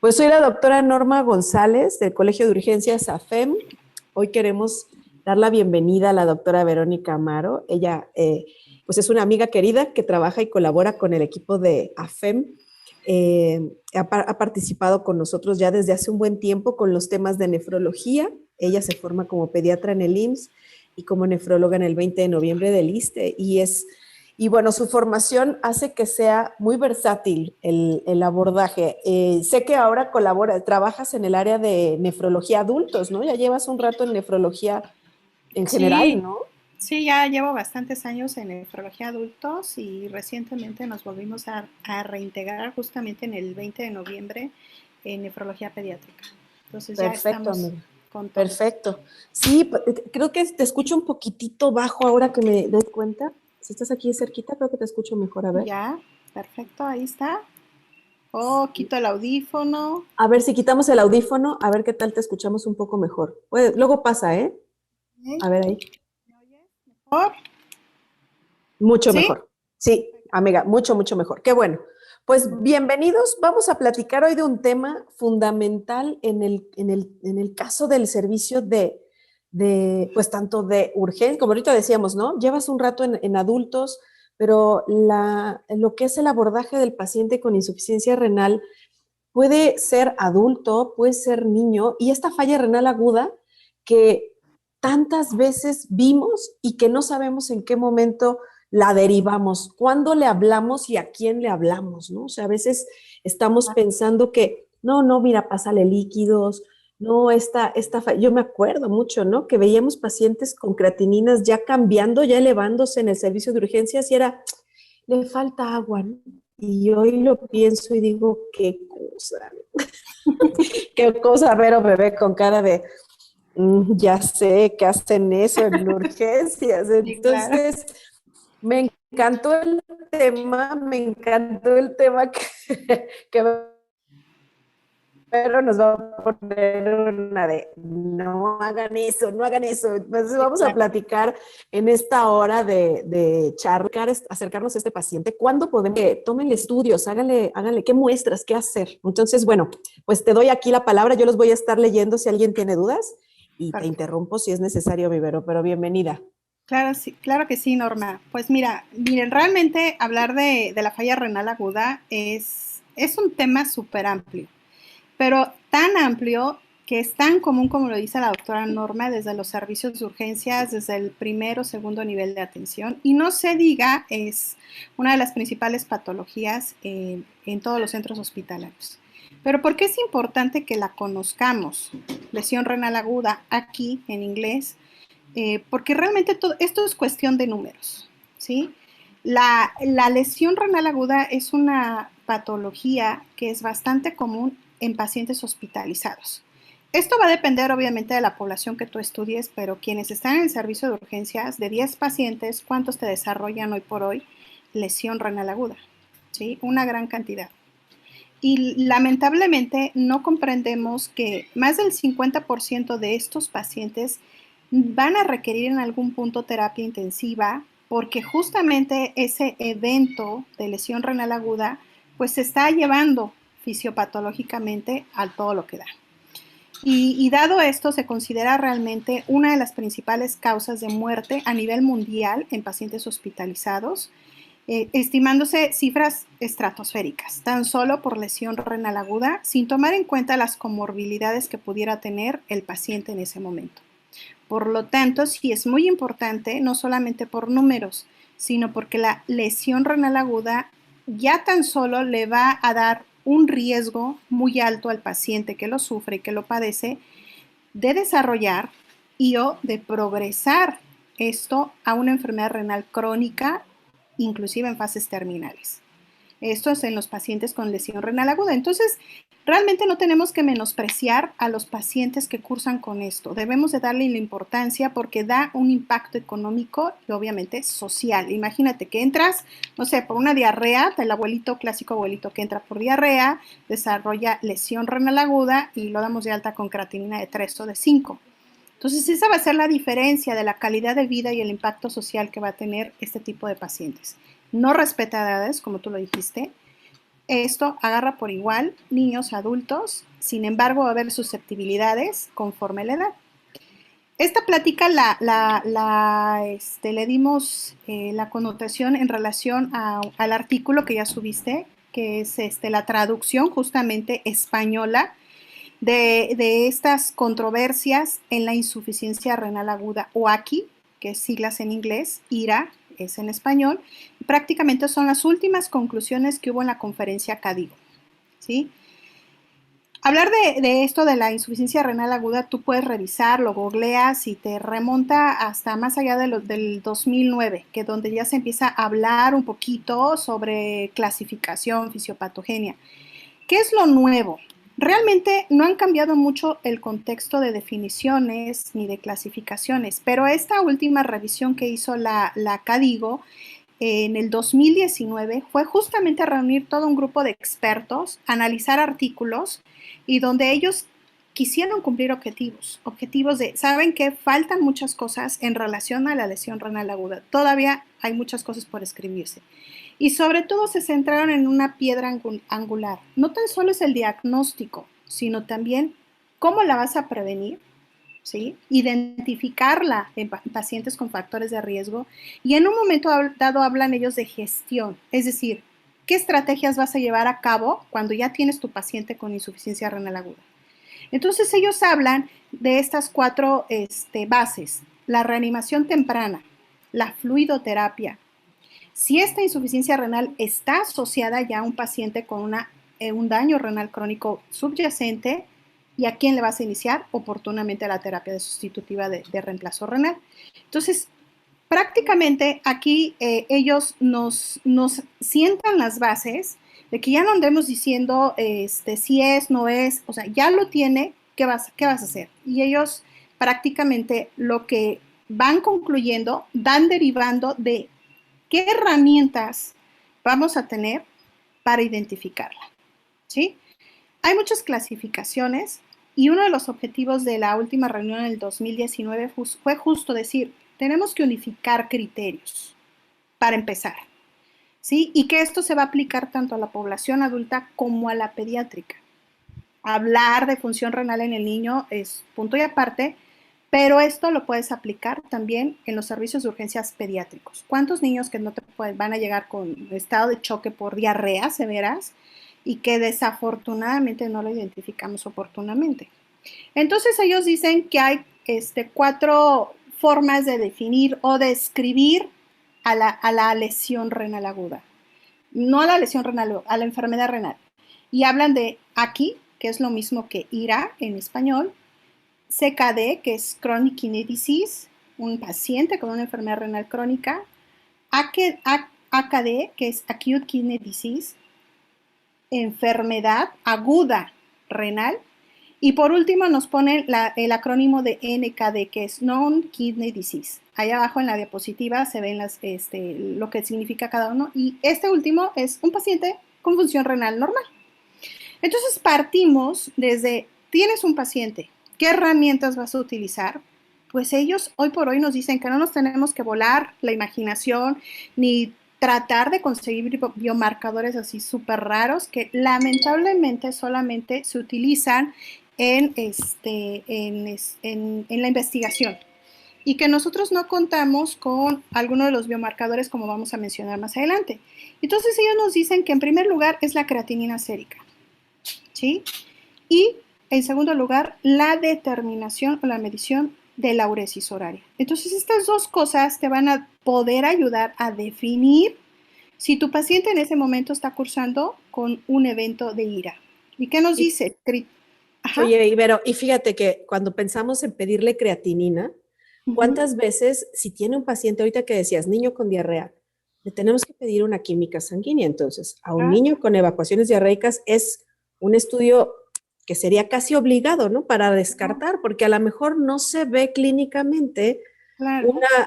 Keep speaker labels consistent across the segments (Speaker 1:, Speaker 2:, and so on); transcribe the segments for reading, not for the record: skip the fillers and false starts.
Speaker 1: Pues soy la doctora Norma González del Colegio de Urgencias AFEM. Hoy queremos dar la bienvenida a la doctora Verónica Amaro. Ella pues es una amiga querida que trabaja y colabora con el equipo de AFEM. Ha participado con nosotros ya desde hace un buen tiempo con los temas de nefrología. Ella se forma como pediatra en el IMSS y como nefróloga en el 20 de noviembre del ISSSTE y bueno, su formación hace que sea muy versátil el abordaje. Sé que ahora trabajas en el área de nefrología adultos, ¿no? Ya llevas un rato en nefrología en general,
Speaker 2: Sí,
Speaker 1: ¿no?
Speaker 2: sí, ya llevo bastantes años en nefrología adultos y recientemente nos volvimos a reintegrar justamente en el 20 de noviembre en nefrología pediátrica. Entonces ya
Speaker 1: Perfecto,
Speaker 2: estamos
Speaker 1: amiga.
Speaker 2: con todo.
Speaker 1: Perfecto. Sí, creo que te escucho un poquitito bajo ahora que me doy cuenta. Si estás aquí cerquita, creo que te escucho mejor. A ver.
Speaker 2: Ya, perfecto, ahí está. Oh, quito el audífono.
Speaker 1: A ver si quitamos el audífono, a ver qué tal te escuchamos un poco mejor. Luego pasa, ¿eh?
Speaker 2: Ok,
Speaker 1: A ver ahí.
Speaker 2: ¿me oyes mejor?
Speaker 1: Mucho
Speaker 2: ¿Sí?
Speaker 1: mejor. Sí,
Speaker 2: Perfecto.
Speaker 1: amiga, mucho, mucho mejor. Qué bueno. Pues bienvenidos. Vamos a platicar hoy de un tema fundamental en el caso del servicio pues tanto de urgencia, como ahorita decíamos, ¿no? Llevas un rato en adultos, pero lo que es el abordaje del paciente con insuficiencia renal puede ser adulto, puede ser niño, y esta falla renal aguda que tantas veces vimos y que no sabemos en qué momento la derivamos, cuándo le hablamos y a quién le hablamos, ¿no? O sea, a veces estamos pensando que, no, mira, pásale líquidos, no, yo me acuerdo mucho, ¿no? Que veíamos pacientes con creatininas ya cambiando, ya elevándose en el servicio de urgencias y era, le falta agua, ¿no? Y hoy lo pienso y digo, qué cosa ver o bebé con cara de, ya sé que hacen eso en urgencias.
Speaker 2: Sí, claro.
Speaker 1: Entonces, me encantó el tema que pero nos va a poner una de, no hagan eso, no hagan eso. Entonces
Speaker 2: Sí,
Speaker 1: vamos a
Speaker 2: claro.
Speaker 1: platicar en esta hora de charlar, acercarnos a este paciente. ¿Cuándo podemos? Tómenle estudios, háganle, ¿qué muestras? ¿Qué hacer? Entonces, bueno, pues te doy aquí la palabra, yo los voy a estar leyendo si alguien tiene dudas y te
Speaker 2: Perfecto.
Speaker 1: interrumpo si es necesario, Vivero, pero bienvenida.
Speaker 2: Claro, sí, claro que sí, Norma. Pues miren, realmente hablar de la falla renal aguda es un tema súper amplio, pero tan amplio que es tan común como lo dice la doctora Norma desde los servicios de urgencias, desde el primer o segundo nivel de atención, y no se diga, es una de las principales patologías en todos los centros hospitalarios. Pero ¿por qué es importante que la conozcamos? Lesión renal aguda, aquí en inglés, porque realmente todo esto es cuestión de números, ¿sí? La lesión renal aguda es una patología que es bastante común en pacientes hospitalizados. Esto va a depender obviamente de la población que tú estudies, pero quienes están en el servicio de urgencias, de 10 pacientes, ¿cuántos te desarrollan hoy por hoy lesión renal aguda? ¿Sí? Una gran cantidad. Y lamentablemente no comprendemos que más del 50% de estos pacientes van a requerir en algún punto terapia intensiva porque justamente ese evento de lesión renal aguda pues se está llevando fisiopatológicamente a todo lo que da. Y dado esto, se considera realmente una de las principales causas de muerte a nivel mundial en pacientes hospitalizados, estimándose cifras estratosféricas, tan solo por lesión renal aguda, sin tomar en cuenta las comorbilidades que pudiera tener el paciente en ese momento. Por lo tanto, sí es muy importante, no solamente por números, sino porque la lesión renal aguda ya tan solo le va a dar un riesgo muy alto al paciente que lo sufre y que lo padece de desarrollar y o de progresar esto a una enfermedad renal crónica, inclusive en fases terminales. Esto es en los pacientes con lesión renal aguda. Entonces, realmente no tenemos que menospreciar a los pacientes que cursan con esto. Debemos de darle la importancia porque da un impacto económico y obviamente social. Imagínate que entras, no sé, por una diarrea, el abuelito, clásico abuelito que entra por diarrea, desarrolla lesión renal aguda y lo damos de alta con creatinina de 3 o de 5. Entonces, esa va a ser la diferencia de la calidad de vida y el impacto social que va a tener este tipo de pacientes. No respeta edades, como tú lo dijiste, Esto agarra por igual niños, adultos, sin embargo va a haber susceptibilidades conforme la edad. Esta plática le dimos la connotación en relación al artículo que ya subiste, que es la traducción justamente española de estas controversias en la insuficiencia renal aguda o AKI, que es siglas en inglés, IRA es en español, y prácticamente son las últimas conclusiones que hubo en la conferencia CADIGO, ¿sí? Hablar de esto de la insuficiencia renal aguda, tú puedes revisarlo, googleas y te remonta hasta más allá del 2009, que donde ya se empieza a hablar un poquito sobre clasificación, fisiopatogenia. ¿Qué es lo nuevo? Realmente no han cambiado mucho el contexto de definiciones ni de clasificaciones, pero esta última revisión que hizo la CADIGO en el 2019 fue justamente reunir todo un grupo de expertos, analizar artículos y donde ellos quisieron cumplir objetivos de, saben que faltan muchas cosas en relación a la lesión renal aguda, todavía hay muchas cosas por escribirse. Y sobre todo se centraron en una piedra angular. No tan solo es el diagnóstico, sino también cómo la vas a prevenir, ¿sí? Identificarla en pacientes con factores de riesgo y en un momento dado hablan ellos de gestión, es decir, ¿qué estrategias vas a llevar a cabo cuando ya tienes tu paciente con insuficiencia renal aguda? Entonces ellos hablan de estas cuatro bases, la reanimación temprana, la fluidoterapia. Si esta insuficiencia renal está asociada ya a un paciente con un daño renal crónico subyacente, ¿y a quién le vas a iniciar? Oportunamente la terapia sustitutiva de reemplazo renal. Entonces, prácticamente aquí ellos nos sientan las bases de que ya no andemos diciendo si es, no es, o sea, ya lo tiene, ¿qué vas a hacer? Y ellos prácticamente lo que van concluyendo, van derivando de qué herramientas vamos a tener para identificarla, ¿sí? Hay muchas clasificaciones y uno de los objetivos de la última reunión en el 2019 fue justo decir, tenemos que unificar criterios para empezar, ¿sí? Y que esto se va a aplicar tanto a la población adulta como a la pediátrica. Hablar de función renal en el niño es punto y aparte, pero esto lo puedes aplicar también en los servicios de urgencias pediátricos. ¿Cuántos niños que no te van a llegar con estado de choque por diarrea severas y que desafortunadamente no lo identificamos oportunamente? Entonces ellos dicen que hay cuatro formas de definir o de describir a la lesión renal aguda. No a la lesión renal, a la enfermedad renal. Y hablan de AKI, que es lo mismo que IRA en español, CKD, que es Chronic Kidney Disease, un paciente con una enfermedad renal crónica, AKD, que es Acute Kidney Disease, enfermedad aguda renal, y por último nos ponen el acrónimo de NKD, que es Non-Kidney Disease. Ahí abajo en la diapositiva se ven lo que significa cada uno, y este último es un paciente con función renal normal. Entonces partimos desde, tienes un paciente, ¿qué herramientas vas a utilizar? Pues ellos hoy por hoy nos dicen que no nos tenemos que volar la imaginación ni tratar de conseguir biomarcadores así súper raros que lamentablemente solamente se utilizan en la investigación y que nosotros no contamos con alguno de los biomarcadores como vamos a mencionar más adelante. Entonces ellos nos dicen que en primer lugar es la creatinina sérica, ¿sí? Y en segundo lugar, la determinación o la medición de la uresis horaria. Entonces, estas dos cosas te van a poder ayudar a definir si tu paciente en ese momento está cursando con un evento de IRA. ¿Y qué nos dice?
Speaker 1: Ajá. Oye, Ibero, y fíjate que cuando pensamos en pedirle creatinina, ¿cuántas veces, si tiene un paciente, ahorita que decías, niño con diarrea, le tenemos que pedir una química sanguínea? Entonces, a un niño con evacuaciones diarreicas es un estudio que sería casi obligado, ¿no? Para descartar, porque a lo mejor no se ve clínicamente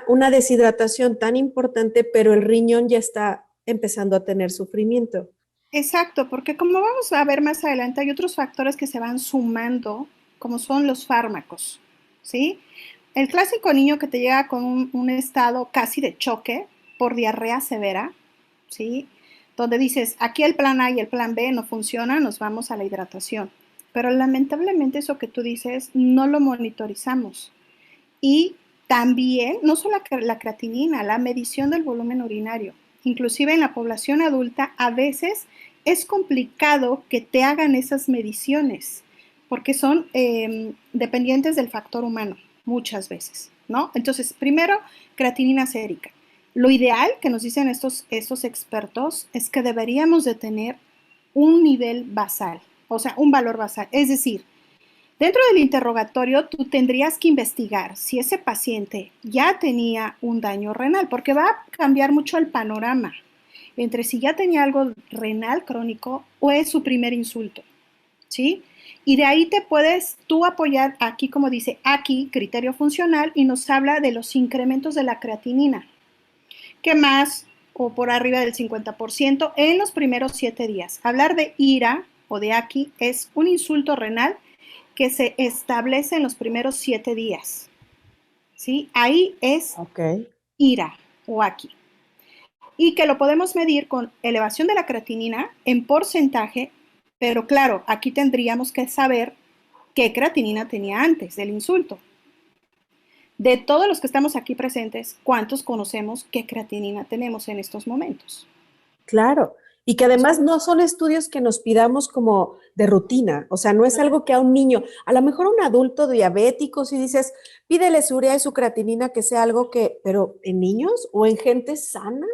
Speaker 1: una deshidratación tan importante, pero el riñón ya está empezando a tener sufrimiento.
Speaker 2: Exacto, porque como vamos a ver más adelante, hay otros factores que se van sumando, como son los fármacos, ¿sí? El clásico niño que te llega con un estado casi de choque por diarrea severa, ¿sí? donde dices, aquí el plan A y el plan B no funcionan, nos vamos a la hidratación. Pero lamentablemente eso que tú dices no lo monitorizamos. Y también, no solo la creatinina, la medición del volumen urinario. Inclusive en la población adulta a veces es complicado que te hagan esas mediciones porque son dependientes del factor humano muchas veces, ¿no? Entonces, primero, creatinina sérica. Lo ideal que nos dicen estos expertos es que deberíamos de tener un nivel basal, o sea, un valor basal. Es decir, dentro del interrogatorio tú tendrías que investigar si ese paciente ya tenía un daño renal, porque va a cambiar mucho el panorama entre si ya tenía algo renal crónico o es su primer insulto, ¿sí? Y de ahí te puedes tú apoyar aquí, como dice aquí, criterio funcional, y nos habla de los incrementos de la creatinina, que más o por arriba del 50% en los primeros 7 días. Hablar de IRA o de aquí es un insulto renal que se establece en los primeros 7 días, ¿sí? Ahí es
Speaker 1: Ok.
Speaker 2: IRA o aquí. Y que lo podemos medir con elevación de la creatinina en porcentaje, pero claro, aquí tendríamos que saber qué creatinina tenía antes del insulto. De todos los que estamos aquí presentes, ¿cuántos conocemos qué creatinina tenemos en estos momentos?
Speaker 1: Claro, y que además no son estudios que nos pidamos como de rutina, o sea, no es algo que a un niño, a lo mejor a un adulto diabético, si dices, pídele su urea y su creatinina, que sea algo que, pero en niños o en gente sana,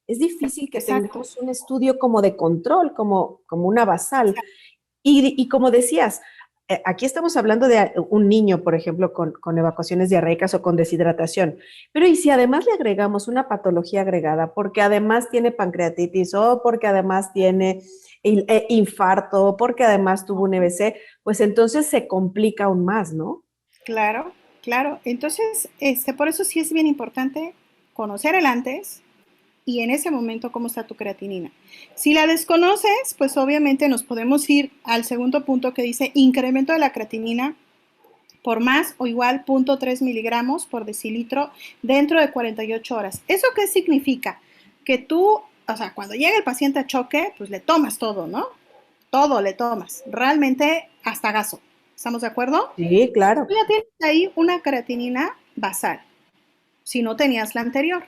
Speaker 1: es difícil que
Speaker 2: Exacto.
Speaker 1: tengamos un estudio como de control, como una basal. Y como decías, aquí estamos hablando de un niño, por ejemplo, con evacuaciones diarreicas o con deshidratación, pero ¿y si además le agregamos una patología agregada, porque además tiene pancreatitis o porque además tiene infarto o porque además tuvo un EBC, pues entonces se complica aún más, ¿no?
Speaker 2: Claro, claro. Entonces, por eso sí es bien importante conocer el antes y en ese momento cómo está tu creatinina. Si la desconoces, pues obviamente nos podemos ir al segundo punto que dice incremento de la creatinina por más o igual 0.3 miligramos por decilitro dentro de 48 horas. ¿Eso qué significa? Que tú, o sea, cuando llega el paciente a choque, pues le tomas todo, ¿no? Todo le tomas, realmente hasta gaso. ¿Estamos de acuerdo?
Speaker 1: Sí,
Speaker 2: Entonces,
Speaker 1: claro.
Speaker 2: tú ya tienes ahí una creatinina basal, si no tenías la anterior.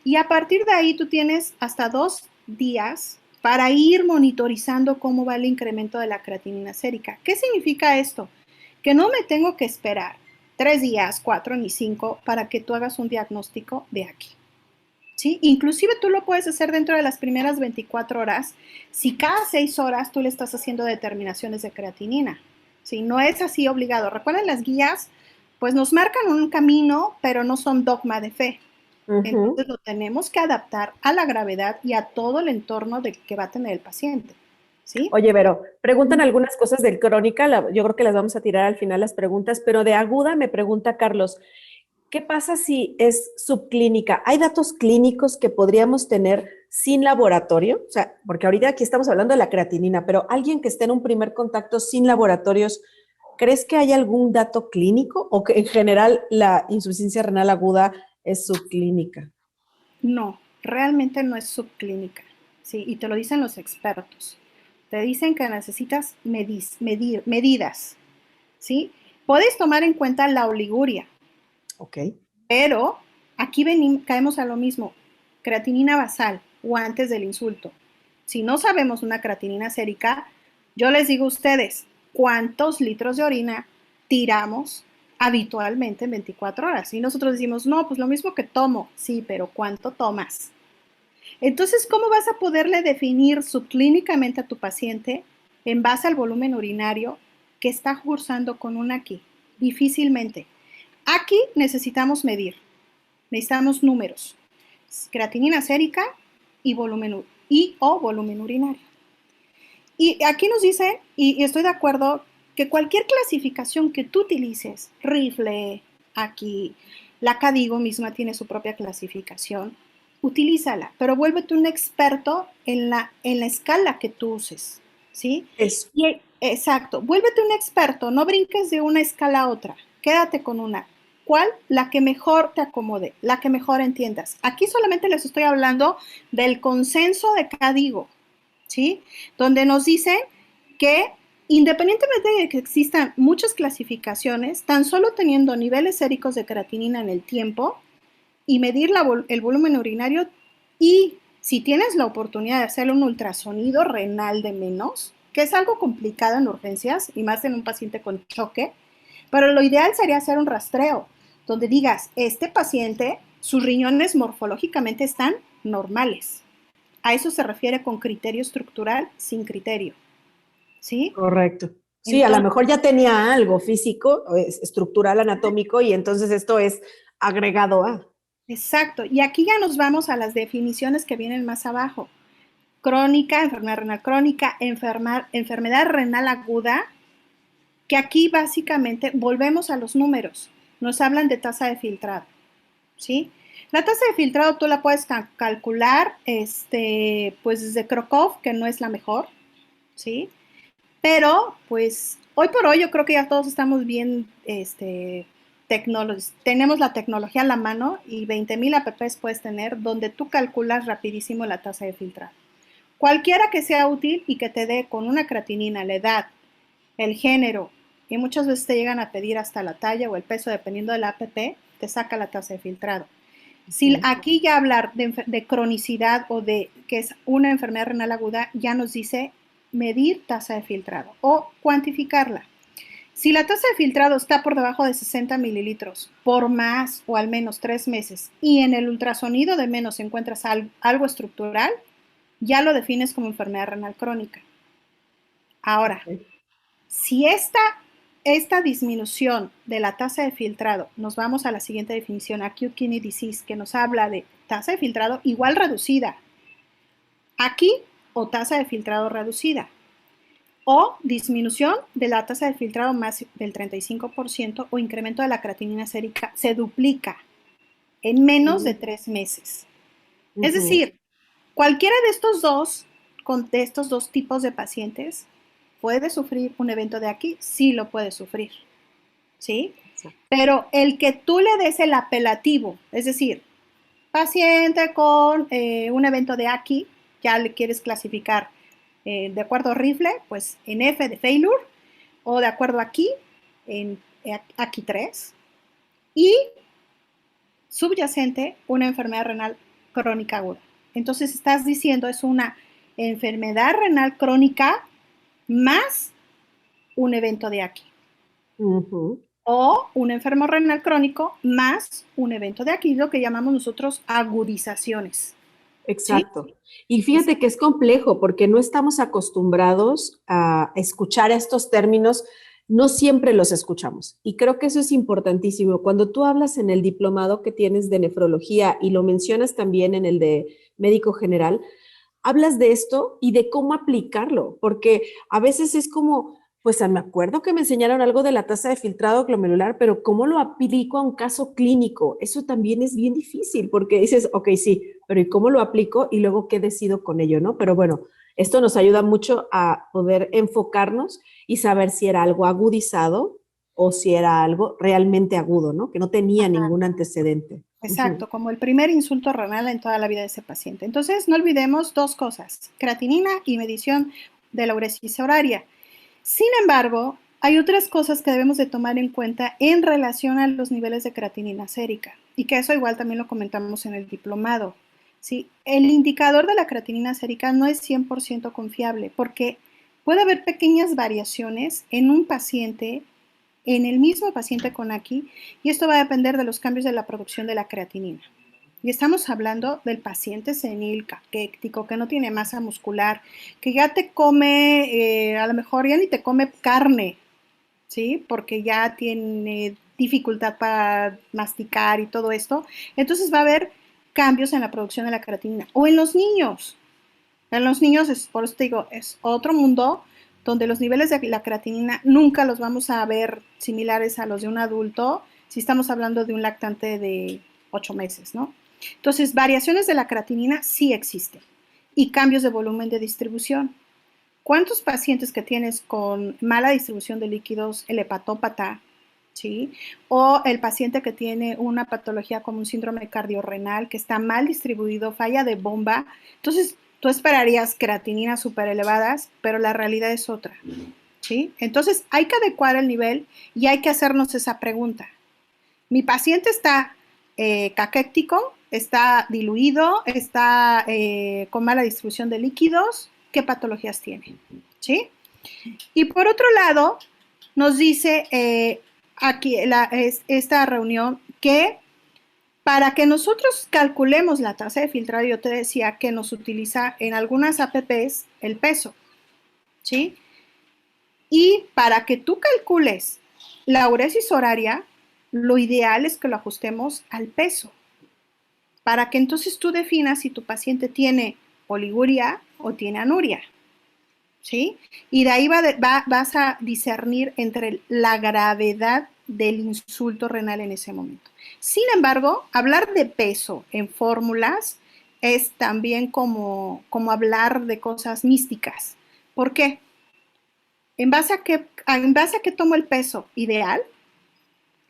Speaker 2: Y a partir de ahí tú tienes hasta 2 días para ir monitorizando cómo va el incremento de la creatinina sérica. ¿Qué significa esto? Que no me tengo que esperar 3 días, 4 ni 5 para que tú hagas un diagnóstico de aquí. ¿Sí? Inclusive tú lo puedes hacer dentro de las primeras 24 horas si cada 6 horas tú le estás haciendo determinaciones de creatinina. ¿Sí? No es así obligado. Recuerden, las guías pues nos marcan un camino, pero no son dogma de fe.
Speaker 1: Ujú.
Speaker 2: Entonces lo tenemos que adaptar a la gravedad y a todo el entorno de que va a tener el paciente. ¿Sí?
Speaker 1: Oye, Vero, preguntan algunas cosas del crónica, yo creo que las vamos a tirar al final las preguntas, pero de aguda me pregunta Carlos, ¿qué pasa si es subclínica? ¿Hay datos clínicos que podríamos tener sin laboratorio? O sea, porque ahorita aquí estamos hablando de la creatinina, pero alguien que esté en un primer contacto sin laboratorios, ¿crees que hay algún dato clínico o que en general la insuficiencia renal aguda es subclínica?
Speaker 2: No, realmente no es subclínica. ¿Sí? Y te lo dicen los expertos. Te dicen que necesitas medir, medidas. ¿Sí? Puedes tomar en cuenta la oliguria,
Speaker 1: Ok.
Speaker 2: pero aquí caemos a lo mismo. Creatinina basal o antes del insulto. Si no sabemos una creatinina sérica, yo les digo a ustedes, ¿cuántos litros de orina tiramos habitualmente en 24 horas? Y nosotros decimos, no, pues lo mismo que tomo. Sí, pero ¿cuánto tomas? Entonces, ¿cómo vas a poderle definir subclínicamente a tu paciente en base al volumen urinario que está cursando con un aquí? Difícilmente. Aquí necesitamos medir, necesitamos números, creatinina sérica y volumen, y o volumen urinario. Y aquí nos dice, y estoy de acuerdo, que cualquier clasificación que tú utilices, rifle, aquí, la Cadigo misma tiene su propia clasificación, utilízala, pero vuélvete un experto en la escala que tú uses, ¿sí?
Speaker 1: Eso.
Speaker 2: Y, exacto, vuélvete un experto, no brinques de una escala a otra, quédate con una. ¿Cuál? La que mejor te acomode, la que mejor entiendas. Aquí solamente les estoy hablando del consenso de CADIGO, ¿sí? Donde nos dicen que independientemente de que existan muchas clasificaciones, tan solo teniendo niveles séricos de creatinina en el tiempo y medir el volumen urinario y si tienes la oportunidad de hacer un ultrasonido renal de menos, que es algo complicado en urgencias y más en un paciente con choque, pero lo ideal sería hacer un rastreo donde digas, este paciente, sus riñones morfológicamente están normales. A eso se refiere con criterio estructural sin criterio, ¿sí?
Speaker 1: Correcto. Sí, a lo
Speaker 2: Entonces,
Speaker 1: mejor ya tenía algo físico, estructural, anatómico, y entonces esto es agregado a.
Speaker 2: exacto. Y aquí ya nos vamos a las definiciones que vienen más abajo. Crónica, enfermedad renal crónica, enfermedad renal aguda, que aquí básicamente volvemos a los números. Nos hablan de tasa de filtrado, ¿sí? La tasa de filtrado tú la puedes calcular, pues desde Crocov, que no es la mejor, ¿sí? Pero, pues, hoy por hoy yo creo que ya todos estamos bien, tenemos la tecnología a la mano y 20,000 apps puedes tener donde tú calculas rapidísimo la tasa de filtrado. Cualquiera que sea útil y que te dé con una creatinina, la edad, el género, y muchas veces te llegan a pedir hasta la talla o el peso, dependiendo de la app, te saca la tasa de filtrado. Si
Speaker 1: Okay.
Speaker 2: aquí ya hablar de cronicidad o de que es una enfermedad renal aguda, ya nos dice medir tasa de filtrado o cuantificarla. Si la tasa de filtrado está por debajo de 60 mililitros por más o al menos 3 meses y en el ultrasonido de menos encuentras algo estructural, ya lo defines como enfermedad renal crónica. Ahora,
Speaker 1: Okay.
Speaker 2: si esta disminución de la tasa de filtrado, nos vamos a la siguiente definición, acute kidney disease, que nos habla de tasa de filtrado igual reducida, aquí o tasa de filtrado reducida, o disminución de la tasa de filtrado más del 35% o incremento de la creatinina sérica se duplica en menos de 3 meses. Es
Speaker 1: Ujú.
Speaker 2: decir, cualquiera de estos dos tipos de pacientes puede sufrir un evento de aquí, sí lo puede sufrir, ¿sí?
Speaker 1: Exacto.
Speaker 2: Pero el que tú le des el apelativo, es decir, paciente con un evento de aquí, ya le quieres clasificar de acuerdo a rifle, pues en F de failure, o de acuerdo aquí, en aquí 3, y subyacente, una enfermedad renal crónica aguda. Entonces estás diciendo es una enfermedad renal crónica más un evento de aquí.
Speaker 1: Ujú.
Speaker 2: O un enfermo renal crónico más un evento de aquí, lo que llamamos nosotros agudizaciones. ¿Sí?
Speaker 1: Exacto. Y
Speaker 2: Es,
Speaker 1: fíjate que es complejo porque no estamos acostumbrados a escuchar estos términos, no siempre los escuchamos. Y creo que eso es importantísimo. Cuando tú hablas en el diplomado que tienes de nefrología y lo mencionas también en el de médico general, hablas de esto y de cómo aplicarlo, porque a veces es como, pues me acuerdo que me enseñaron algo de la tasa de filtrado glomerular, pero ¿cómo lo aplico a un caso clínico? Eso también es bien difícil, porque dices, ok, sí, pero ¿y cómo lo aplico? Y luego, ¿qué decido con ello, no? Pero bueno, esto nos ayuda mucho a poder enfocarnos y saber si era algo agudizado o si era algo realmente agudo, ¿no? Que no tenía ningún antecedente. Ujú.
Speaker 2: exacto, como el primer insulto renal en toda la vida de ese paciente. Entonces, no olvidemos dos cosas, creatinina y medición de la uresis horaria. Sin embargo, hay otras cosas que debemos de tomar en cuenta en relación a los niveles de creatinina sérica y que eso igual también lo comentamos en el diplomado. ¿Sí? El indicador de la creatinina sérica no es 100% confiable porque puede haber pequeñas variaciones en un paciente, en el mismo paciente con aquí, y esto va a depender de los cambios de la producción de la creatinina. Y estamos hablando del paciente senil, caquético, que no tiene masa muscular, que ya te come, a lo mejor ya ni te come carne, ¿sí? Porque ya tiene dificultad para masticar y todo esto. Entonces va a haber cambios en la producción de la creatinina. O en los niños. En los niños, por eso te digo, es otro mundo donde los niveles de la creatinina nunca los vamos a ver similares a los de un adulto si estamos hablando de un lactante de 8 meses, ¿no? Entonces, variaciones de la creatinina sí existen y cambios de volumen de distribución. ¿Cuántos pacientes que tienes con mala distribución de líquidos, el hepatópata, ¿sí? O el paciente que tiene una patología como un síndrome cardiorrenal, que está mal distribuido, falla de bomba. Entonces, tú esperarías creatininas súper elevadas, pero la realidad es otra, ¿sí? Entonces, hay que adecuar el nivel y hay que hacernos esa pregunta. Mi paciente está caquético, está diluido, está con mala distribución de líquidos, ¿qué patologías tiene? ¿Sí? Y por otro lado, nos dice aquí esta reunión que para que nosotros calculemos la tasa de filtrado, yo te decía que nos utiliza en algunas apps el peso, ¿sí? Y para que tú calcules la uresis horaria, lo ideal es que lo ajustemos al peso, para que entonces tú definas si tu paciente tiene oliguria o tiene anuria, ¿sí? Y de ahí vas a discernir entre la gravedad del insulto renal en ese momento. Sin embargo, hablar de peso en fórmulas es también como hablar de cosas místicas. ¿Por qué? ¿En base a qué tomo el peso ideal?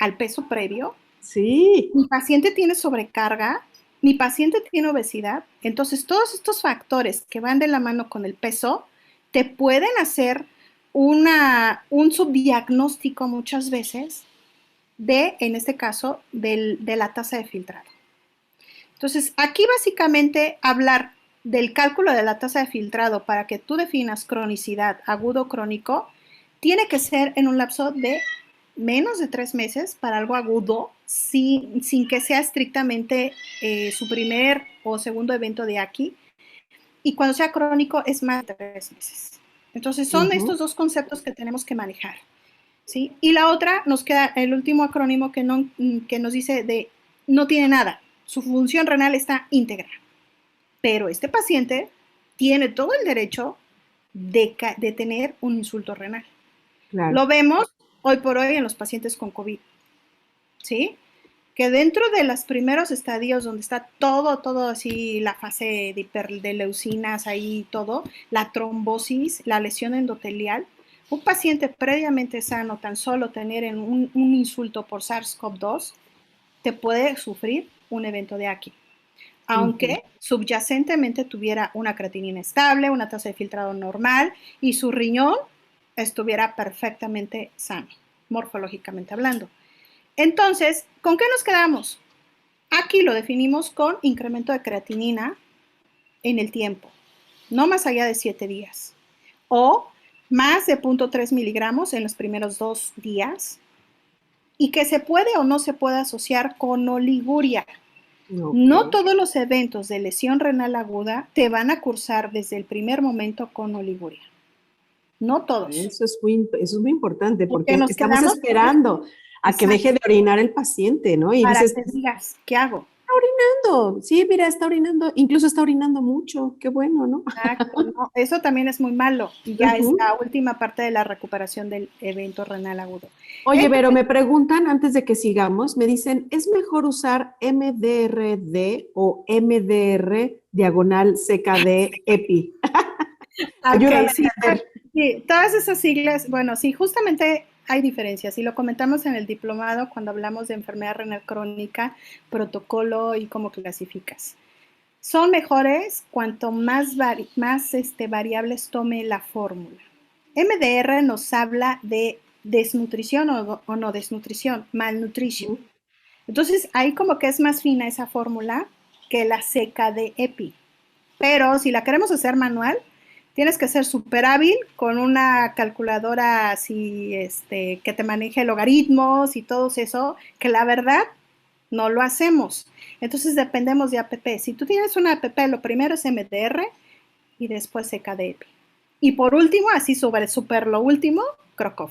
Speaker 2: Al peso previo.
Speaker 1: Sí.
Speaker 2: Mi paciente tiene sobrecarga, mi paciente tiene obesidad, entonces todos estos factores que van de la mano con el peso te pueden hacer un subdiagnóstico muchas veces en este caso, de la tasa de filtrado. Entonces, aquí básicamente hablar del cálculo de la tasa de filtrado para que tú definas cronicidad, agudo o crónico, tiene que ser en un lapso de menos de 3 meses para algo agudo, sin que sea estrictamente su primer o segundo evento de aquí. Y cuando sea crónico es más de 3 meses. Entonces son estos dos conceptos que tenemos que manejar, ¿sí? Y la otra, nos queda el último acrónimo que nos dice de no tiene nada, su función renal está íntegra, pero este paciente tiene todo el derecho de tener un insulto renal.
Speaker 1: Claro.
Speaker 2: Lo vemos hoy por hoy en los pacientes con COVID, ¿sí? Que dentro de los primeros estadios donde está todo así, la fase de leucinas ahí, todo, la trombosis, la lesión endotelial, un paciente previamente sano, tan solo tener un insulto por SARS-CoV-2, te puede sufrir un evento de aquí. Aunque subyacentemente tuviera una creatinina estable, una tasa de filtrado normal y su riñón estuviera perfectamente sano, morfológicamente hablando. Entonces, ¿con qué nos quedamos? Aquí lo definimos con incremento de creatinina en el tiempo, no más allá de 7 días, o más de 0.3 miligramos en los primeros 2 días, y que se puede o no se puede asociar con oliguria. No todos los eventos de lesión renal aguda te van a cursar desde el primer momento con oliguria. No todos.
Speaker 1: Eso es muy importante porque
Speaker 2: nos
Speaker 1: estamos
Speaker 2: quedamos
Speaker 1: esperando a que deje de orinar el paciente, ¿no? Y
Speaker 2: para
Speaker 1: dices,
Speaker 2: que digas, ¿qué hago?
Speaker 1: está orinando. Sí, mira, está orinando. Incluso está orinando mucho. Qué bueno, ¿no?
Speaker 2: Exacto, no, eso también es muy malo y ya es la última parte de la recuperación del evento renal agudo.
Speaker 1: Oye, pero me preguntan antes de que sigamos, me dicen, ¿es mejor usar MDRD o MDR diagonal CKD EPI? Ayúdame
Speaker 2: Sí,
Speaker 1: a entender.
Speaker 2: sí, todas esas siglas, bueno, sí, justamente hay diferencias y lo comentamos en el diplomado cuando hablamos de enfermedad renal crónica, protocolo y cómo clasificas. Son mejores cuanto más variables tome la fórmula. MDR nos habla de desnutrición o no desnutrición, malnutrition. Entonces, ahí como que es más fina esa fórmula que la seca de EPI. Pero si la queremos hacer manual, tienes que ser súper hábil con una calculadora así, que te maneje logaritmos y todo eso, que la verdad no lo hacemos. Entonces dependemos de app. Si tú tienes una app, lo primero es MDR y después CKDEPI. Y por último, así sobre súper lo último, Crocov.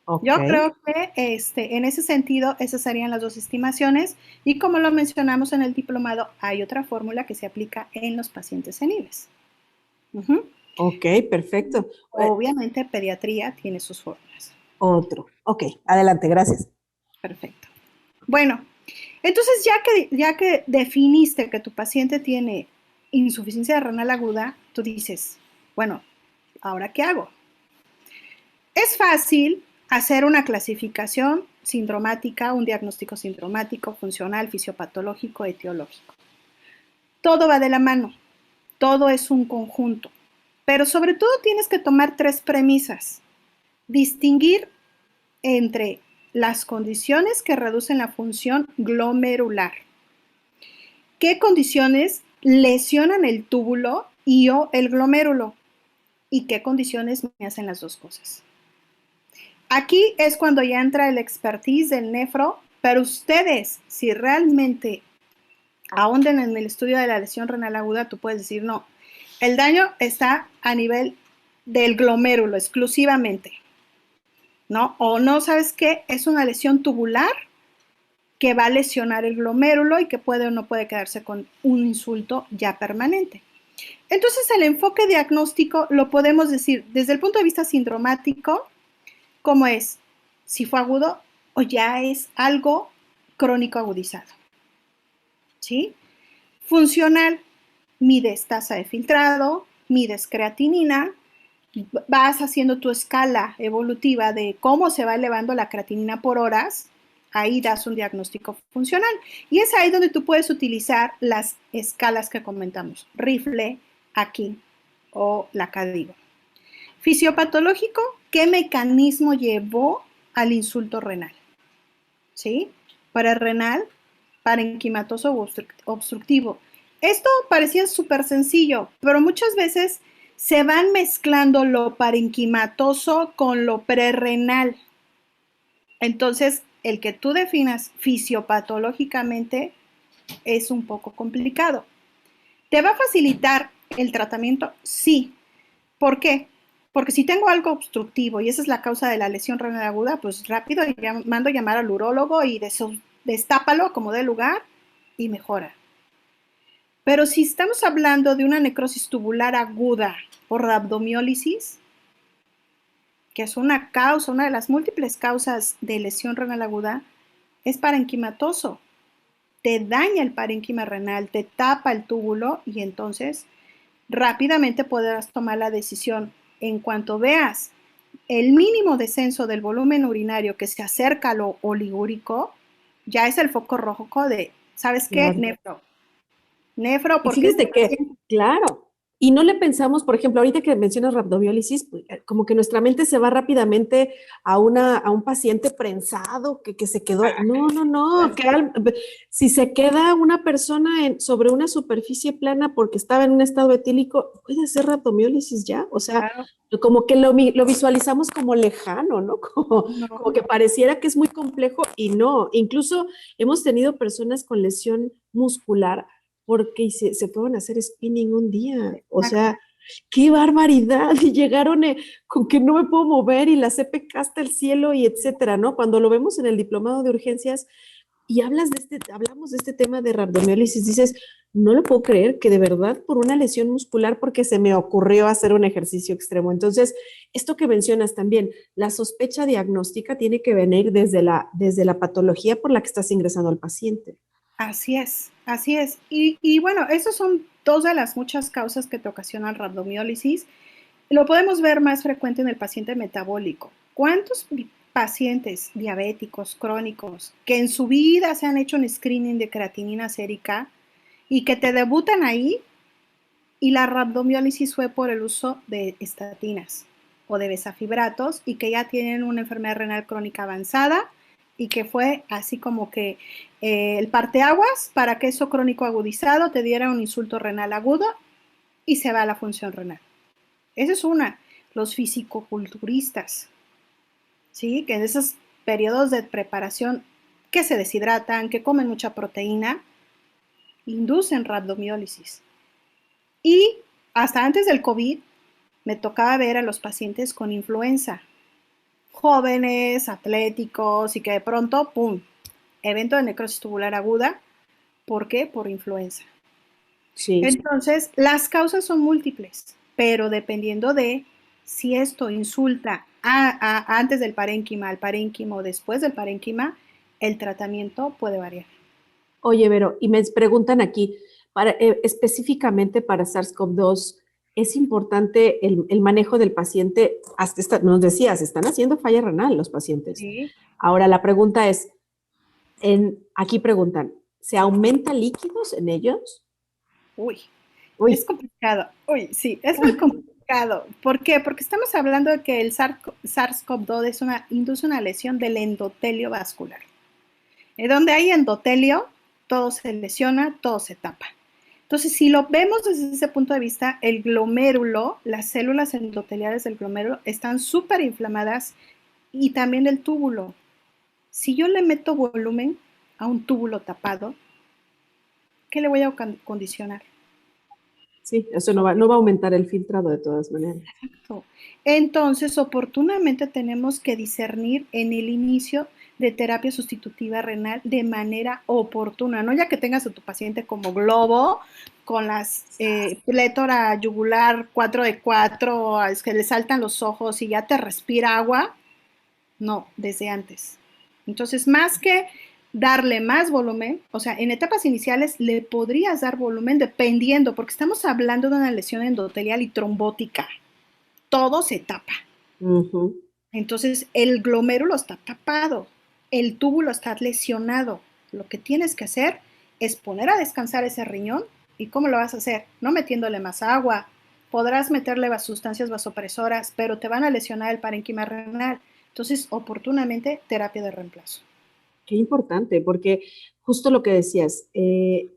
Speaker 1: Okay.
Speaker 2: Yo creo que en ese sentido, esas serían las dos estimaciones. Y como lo mencionamos en el diplomado, hay otra fórmula que se aplica en los pacientes seniles.
Speaker 1: Ok, perfecto.
Speaker 2: Obviamente, pediatría tiene sus fórmulas.
Speaker 1: Otro. Ok, adelante, gracias.
Speaker 2: Perfecto. Bueno, entonces ya que definiste que tu paciente tiene insuficiencia renal aguda, tú dices, bueno, ¿ahora qué hago? Es fácil hacer una clasificación sindromática, un diagnóstico sindromático, funcional, fisiopatológico, etiológico. Todo va de la mano, todo es un conjunto, pero sobre todo tienes que tomar 3 premisas. Distinguir entre las condiciones que reducen la función glomerular. ¿Qué condiciones lesionan el túbulo y o el glomérulo? ¿Y qué condiciones me hacen las dos cosas? Aquí es cuando ya entra el expertise del nefro, pero ustedes, si realmente ahonden en el estudio de la lesión renal aguda, tú puedes decir, no, el daño está a nivel del glomérulo exclusivamente, ¿no? O no, ¿sabes qué? Es una lesión tubular que va a lesionar el glomérulo y que puede o no puede quedarse con un insulto ya permanente. Entonces, el enfoque diagnóstico lo podemos decir desde el punto de vista sindromático, ¿cómo es? Si fue agudo o ya es algo crónico agudizado. ¿Sí? Funcional, mides tasa de filtrado, mides creatinina, vas haciendo tu escala evolutiva de cómo se va elevando la creatinina por horas, ahí das un diagnóstico funcional. Y es ahí donde tú puedes utilizar las escalas que comentamos, Rifle, Akin o la Cadigo. Fisiopatológico, ¿qué mecanismo llevó al insulto renal? ¿Sí? Para renal, parenquimatoso o obstructivo. Esto parecía súper sencillo, pero muchas veces se van mezclando lo parenquimatoso con lo prerrenal. Entonces, el que tú definas fisiopatológicamente es un poco complicado. ¿Te va a facilitar el tratamiento? Sí. ¿Por qué? Porque si tengo algo obstructivo y esa es la causa de la lesión renal aguda, pues rápido mando llamar al urólogo y destápalo como dé lugar y mejora. Pero si estamos hablando de una necrosis tubular aguda por rhabdomiólisis, que es una causa, una de las múltiples causas de lesión renal aguda, es parenquimatoso. Te daña el parénquima renal, te tapa el túbulo y entonces rápidamente podrás tomar la decisión. En cuanto veas el mínimo descenso del volumen urinario que se acerca a lo oligúrico, ya es el foco rojo de, ¿sabes qué?
Speaker 1: Claro.
Speaker 2: Nefro. Nefro,
Speaker 1: Y
Speaker 2: porque
Speaker 1: fíjate que, claro, y no le pensamos, por ejemplo, ahorita que mencionas rhabdomiólisis, pues, como que nuestra mente se va rápidamente a un paciente prensado que se quedó. No, no, no. Si se queda una persona sobre una superficie plana porque estaba en un estado etílico, puede ser rhabdomiólisis ya. O sea,
Speaker 2: claro,
Speaker 1: como que lo visualizamos como lejano, ¿no? Como
Speaker 2: no,
Speaker 1: que pareciera que es muy complejo y no. Incluso hemos tenido personas con lesión muscular porque se fueron a hacer spinning un día. O
Speaker 2: exacto.
Speaker 1: sea, qué barbaridad. Y llegaron con que no me puedo mover y la CPK hasta el cielo y etcétera, ¿no? Cuando lo vemos en el diplomado de urgencias y hablamos de este tema de rhabdomiólisis, dices, no lo puedo creer que de verdad por una lesión muscular porque se me ocurrió hacer un ejercicio extremo. Entonces, esto que mencionas también, la sospecha diagnóstica tiene que venir desde la patología por la que estás ingresando al paciente.
Speaker 2: Así es, así es. Y bueno, esas son dos de las muchas causas que te ocasionan rhabdomiólisis. Lo podemos ver más frecuente en el paciente metabólico. ¿Cuántos pacientes diabéticos crónicos que en su vida se han hecho un screening de creatinina sérica y que te debutan ahí y la rhabdomiólisis fue por el uso de estatinas o de besafibratos y que ya tienen una enfermedad renal crónica avanzada y que fue así como que el parteaguas para que eso crónico agudizado te diera un insulto renal agudo y se va a la función renal? Esa es una. Los fisicoculturistas, ¿sí? Que en esos periodos de preparación que se deshidratan, que comen mucha proteína, inducen rhabdomiólisis. Y hasta antes del COVID me tocaba ver a los pacientes con influenza, jóvenes, atléticos y que de pronto, ¡pum!, evento de necrosis tubular aguda. ¿Por qué? Por influenza.
Speaker 1: Sí.
Speaker 2: Entonces, las causas son múltiples, pero dependiendo de si esto insulta antes del parénquima, al parénquima o después del parénquima, el tratamiento puede variar.
Speaker 1: Oye, Vero, y me preguntan aquí, específicamente para SARS-CoV-2, es importante el manejo del paciente. Nos decías, están haciendo falla renal los pacientes.
Speaker 2: Sí.
Speaker 1: Ahora la pregunta es, aquí preguntan, ¿se aumenta líquidos en ellos?
Speaker 2: Uy,
Speaker 1: Uy,
Speaker 2: es complicado. Uy, sí, es muy complicado. ¿Por qué? Porque estamos hablando de que el SARS-CoV-2 induce una lesión del endotelio vascular. Donde hay endotelio, todo se lesiona, todo se tapa. Entonces, si lo vemos desde ese punto de vista, el glomérulo, las células endoteliales del glomérulo están súper inflamadas y también el túbulo. Si yo le meto volumen a un túbulo tapado, ¿qué le voy a condicionar?
Speaker 1: sí, eso no va a aumentar el filtrado de todas maneras.
Speaker 2: Exacto. Entonces, oportunamente tenemos que discernir en el inicio de terapia sustitutiva renal de manera oportuna, no ya que tengas a tu paciente como globo, con las plétora yugular 4 de 4, es que le saltan los ojos y ya te respira agua. No, desde antes. Entonces, más que darle más volumen, o sea, en etapas iniciales le podrías dar volumen dependiendo, porque estamos hablando de una lesión endotelial y trombótica. Todo se tapa.
Speaker 1: Uh-huh.
Speaker 2: Entonces, el glomérulo está tapado, el túbulo está lesionado. Lo que tienes que hacer es poner a descansar ese riñón. ¿Y cómo lo vas a hacer? No metiéndole más agua. Podrás meterle sustancias vasopresoras, pero te van a lesionar el parénquima renal. Entonces, oportunamente, terapia de reemplazo.
Speaker 1: Qué importante, porque justo lo que decías,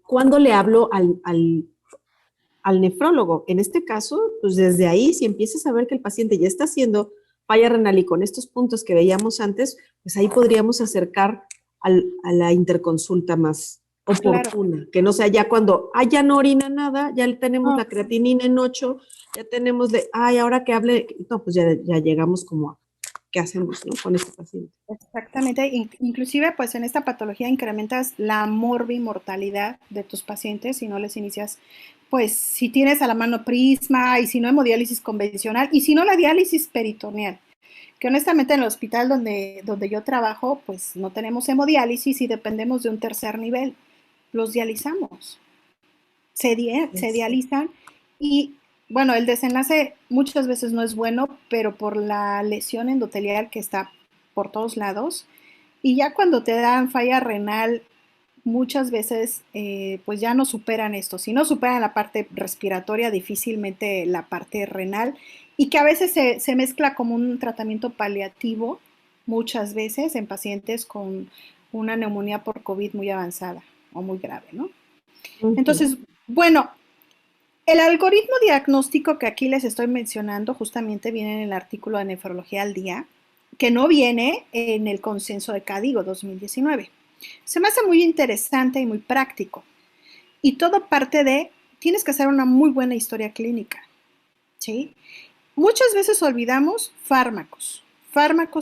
Speaker 1: ¿cuándo le hablo al nefrólogo? En este caso, pues desde ahí, si empiezas a ver que el paciente ya está haciendo falla renal y con estos puntos que veíamos antes, pues ahí podríamos acercar a la interconsulta más oportuna, claro. Que no sea ya cuando, ya no orina nada, ya tenemos la creatinina en 8, ya tenemos ahora que hable, no, pues ya llegamos como a qué hacemos, ¿no? Con este paciente.
Speaker 2: Exactamente, inclusive pues en esta patología incrementas la morbimortalidad de tus pacientes si no les inicias, pues si tienes a la mano prisma y si no hemodiálisis convencional y si no la diálisis peritoneal, que honestamente en el hospital donde yo trabajo pues no tenemos hemodiálisis y dependemos de un tercer nivel, los dializamos, se dializan y bueno, el desenlace muchas veces no es bueno, pero por la lesión endotelial que está por todos lados. Y ya cuando te dan falla renal, muchas veces pues ya no superan esto. Si no superan la parte respiratoria, difícilmente la parte renal. Y que a veces se mezcla como un tratamiento paliativo, muchas veces en pacientes con una neumonía por COVID muy avanzada o muy grave, ¿no? Entonces, bueno, el algoritmo diagnóstico que aquí les estoy mencionando justamente viene en el artículo de Nefrología al Día, que no viene en el consenso de CADIGO 2019. Se me hace muy interesante y muy práctico. Y todo parte de, tienes que hacer una muy buena historia clínica, ¿sí? Muchas veces olvidamos fármacos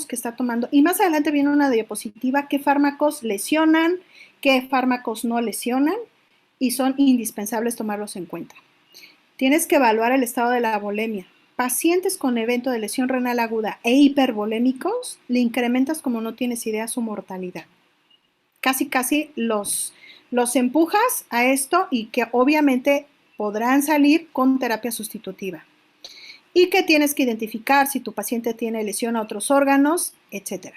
Speaker 2: que está tomando, y más adelante viene una diapositiva, qué fármacos lesionan, qué fármacos no lesionan, y son indispensables tomarlos en cuenta. Tienes que evaluar el estado de la volemia. Pacientes con evento de lesión renal aguda e hipervolémicos, le incrementas como no tienes idea su mortalidad. Casi los empujas a esto y que obviamente podrán salir con terapia sustitutiva. Y que tienes que identificar si tu paciente tiene lesión a otros órganos, etc.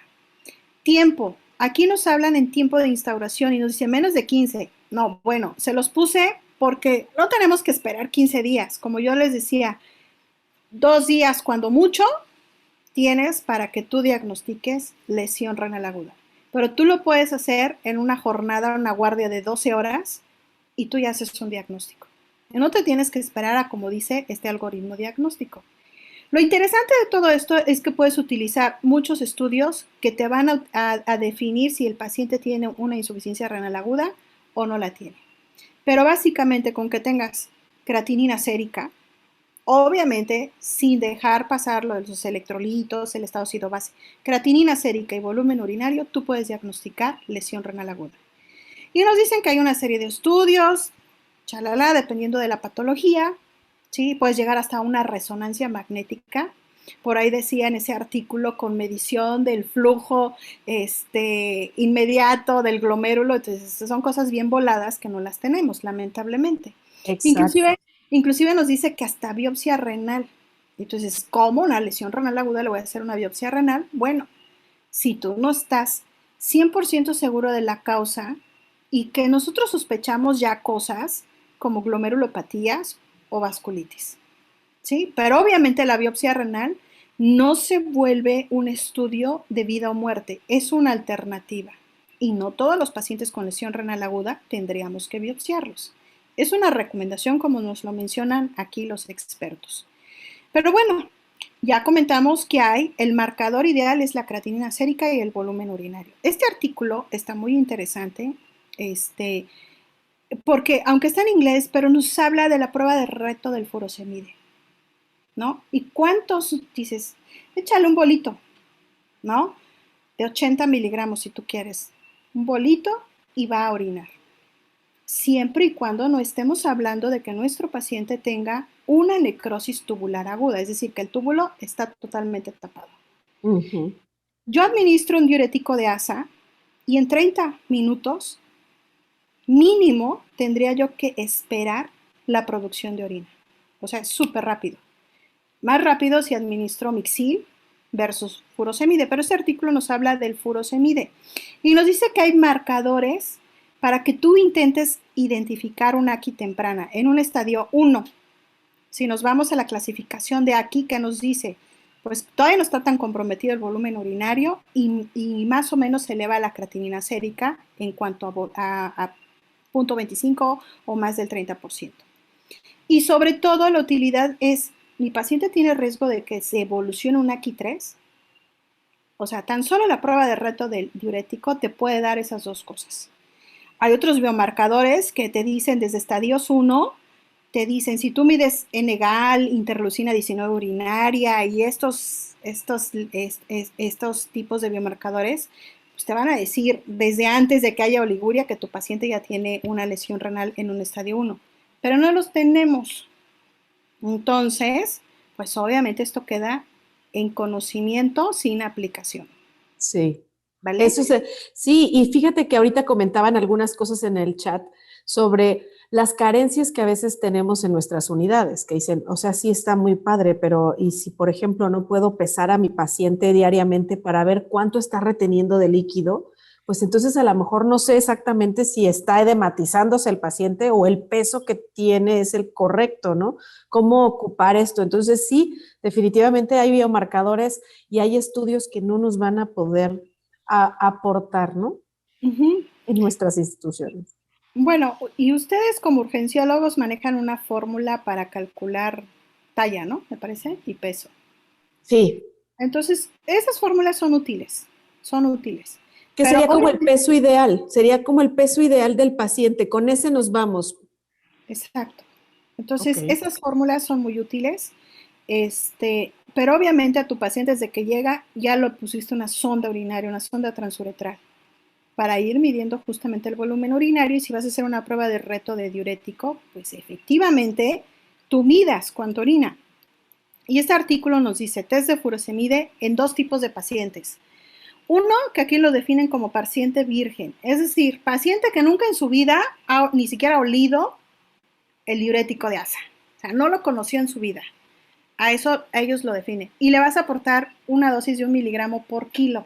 Speaker 2: Tiempo. Aquí nos hablan en tiempo de instauración y nos dice menos de 15. No, bueno, se los puse porque no tenemos que esperar 15 días. Como yo les decía, 2 días cuando mucho tienes para que tú diagnostiques lesión renal aguda. Pero tú lo puedes hacer en una jornada, una guardia de 12 horas y tú ya haces un diagnóstico. No te tienes que esperar a como dice este algoritmo diagnóstico. Lo interesante de todo esto es que puedes utilizar muchos estudios que te van a definir si el paciente tiene una insuficiencia renal aguda o no la tiene. Pero básicamente con que tengas creatinina sérica, obviamente sin dejar pasar lo de los electrolitos, el estado ácido-base, creatinina sérica y volumen urinario, tú puedes diagnosticar lesión renal aguda. Y nos dicen que hay una serie de estudios, chalala, dependiendo de la patología, ¿sí? Puedes llegar hasta una resonancia magnética. Por ahí decía en ese artículo con medición del flujo inmediato del glomérulo. Entonces son cosas bien voladas que no las tenemos, lamentablemente.
Speaker 1: Exacto.
Speaker 2: Inclusive Inclusive nos dice que hasta biopsia renal. Entonces, ¿cómo una lesión renal aguda le voy a hacer una biopsia renal? Bueno, si tú no estás 100% seguro de la causa y que nosotros sospechamos ya cosas como glomerulopatías o vasculitis, ¿sí? Pero obviamente la biopsia renal no se vuelve un estudio de vida o muerte, es una alternativa. Y no todos los pacientes con lesión renal aguda tendríamos que biopsiarlos. Es una recomendación como nos lo mencionan aquí los expertos. Pero bueno, ya comentamos que el marcador ideal es la creatinina sérica y el volumen urinario. Este artículo está muy interesante, porque aunque está en inglés, pero nos habla de la prueba de reto del furosemide, ¿no? ¿Y cuántos dices? Échale un bolito, ¿no? De 80 miligramos si tú quieres. Un bolito y va a orinar. Siempre y cuando no estemos hablando de que nuestro paciente tenga una necrosis tubular aguda, es decir, que el túbulo está totalmente tapado. Yo administro un diurético de asa y en 30 minutos mínimo tendría yo que esperar la producción de orina. O sea, es súper rápido. Más rápido si administro Mixil versus furosemide, pero este artículo nos habla del furosemide y nos dice que hay marcadores para que tú intentes identificar una AQI temprana en un estadio 1. Si nos vamos a la clasificación de AQI, ¿qué nos dice? Pues todavía no está tan comprometido el volumen urinario y más o menos se eleva la creatinina sérica en cuanto a 0.25 o más del 30%. Y sobre todo la utilidad es, ¿mi paciente tiene riesgo de que se evolucione un AQI 3? O sea, tan solo la prueba de reto del diurético te puede dar esas dos cosas. Hay otros biomarcadores que te dicen desde estadios 1, te dicen si tú mides N-gal, interleucina 19 urinaria y estos tipos de biomarcadores, pues te van a decir desde antes de que haya oliguria que tu paciente ya tiene una lesión renal en un estadio 1, pero no los tenemos. Entonces, pues obviamente esto queda en conocimiento sin aplicación.
Speaker 1: Sí.
Speaker 2: ¿Vale?
Speaker 1: Eso es, sí, y fíjate que ahorita comentaban algunas cosas en el chat sobre las carencias que a veces tenemos en nuestras unidades, que dicen, o sea, sí está muy padre, pero ¿y si, por ejemplo, no puedo pesar a mi paciente diariamente para ver cuánto está reteniendo de líquido? Pues entonces a lo mejor no sé exactamente si está edematizándose el paciente o el peso que tiene es el correcto, ¿no? ¿Cómo ocupar esto? Entonces sí, definitivamente hay biomarcadores y hay estudios que no nos van a poder aportar, ¿no? En nuestras instituciones.
Speaker 2: Bueno, y ustedes como urgenciólogos manejan una fórmula para calcular talla, ¿no? Me parece, y peso.
Speaker 1: Sí.
Speaker 2: Entonces, esas fórmulas son útiles, son útiles.
Speaker 1: Que
Speaker 2: Pero
Speaker 1: sería como el
Speaker 2: obviamente,
Speaker 1: peso ideal, sería como el peso ideal del paciente, con ese nos vamos.
Speaker 2: exacto.
Speaker 1: Ok.
Speaker 2: Entonces, esas fórmulas son muy útiles, pero obviamente a tu paciente desde que llega ya lo pusiste una sonda urinaria, una sonda transuretral, para ir midiendo justamente el volumen urinario y si vas a hacer una prueba de reto de diurético, pues efectivamente tú midas cuánto orina. Y este artículo nos dice test de furosemide en dos tipos de pacientes. Uno, que aquí lo definen como paciente virgen, es decir, paciente que nunca en su vida ni siquiera ha olido el diurético de asa, o sea, no lo conoció en su vida. A eso ellos lo definen. Y le vas a aportar una dosis de 1 miligramo por kilo.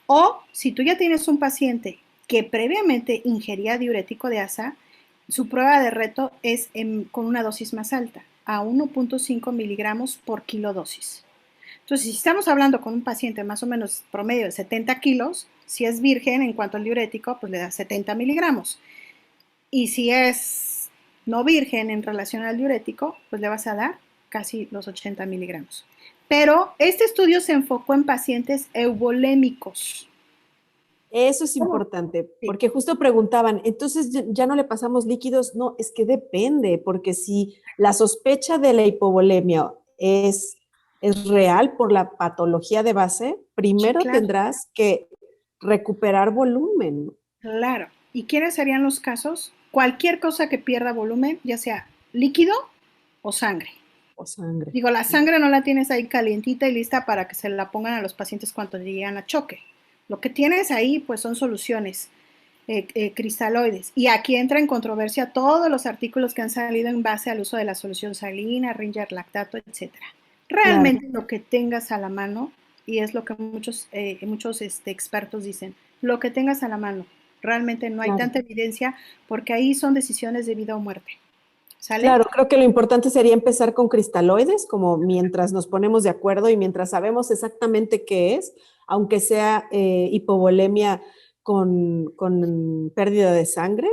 Speaker 2: O si tú ya tienes un paciente que previamente ingería diurético de asa, su prueba de reto es con una dosis más alta, a 1.5 miligramos por kilo dosis. Entonces, si estamos hablando con un paciente más o menos promedio de 70 kilos, si es virgen en cuanto al diurético, pues le da 70 miligramos. Y si es no virgen en relación al diurético, pues le vas a dar casi los 80 miligramos. Pero este estudio se enfocó en pacientes eubolémicos.
Speaker 1: Eso es importante,
Speaker 2: Sí.
Speaker 1: porque justo preguntaban, entonces ya no le pasamos líquidos. No, es que depende, porque si la sospecha de la hipovolemia es real por la patología de base,
Speaker 2: Sí,
Speaker 1: primero
Speaker 2: claro.
Speaker 1: tendrás que recuperar volumen.
Speaker 2: Claro. ¿Y quiénes serían los casos? Cualquier cosa que pierda volumen, ya sea líquido o sangre.
Speaker 1: O sangre.
Speaker 2: Digo, la sangre no la tienes ahí calientita y lista para que se la pongan a los pacientes cuando llegan a choque. Lo que tienes ahí, pues son soluciones. cristaloides. Y aquí entra en controversia todos los artículos que han salido en base al uso de la solución salina, Ringer lactato, etcétera.
Speaker 1: Claro,
Speaker 2: Realmente lo que tengas a la mano, y es lo que muchos expertos dicen, lo que tengas a la mano. Realmente no hay
Speaker 1: claro.
Speaker 2: tanta evidencia porque ahí son decisiones de vida o muerte. ¿Sale?
Speaker 1: Claro, creo que lo importante sería empezar con cristaloides, como mientras nos ponemos de acuerdo y mientras sabemos exactamente qué es, aunque sea hipovolemia con pérdida de sangre,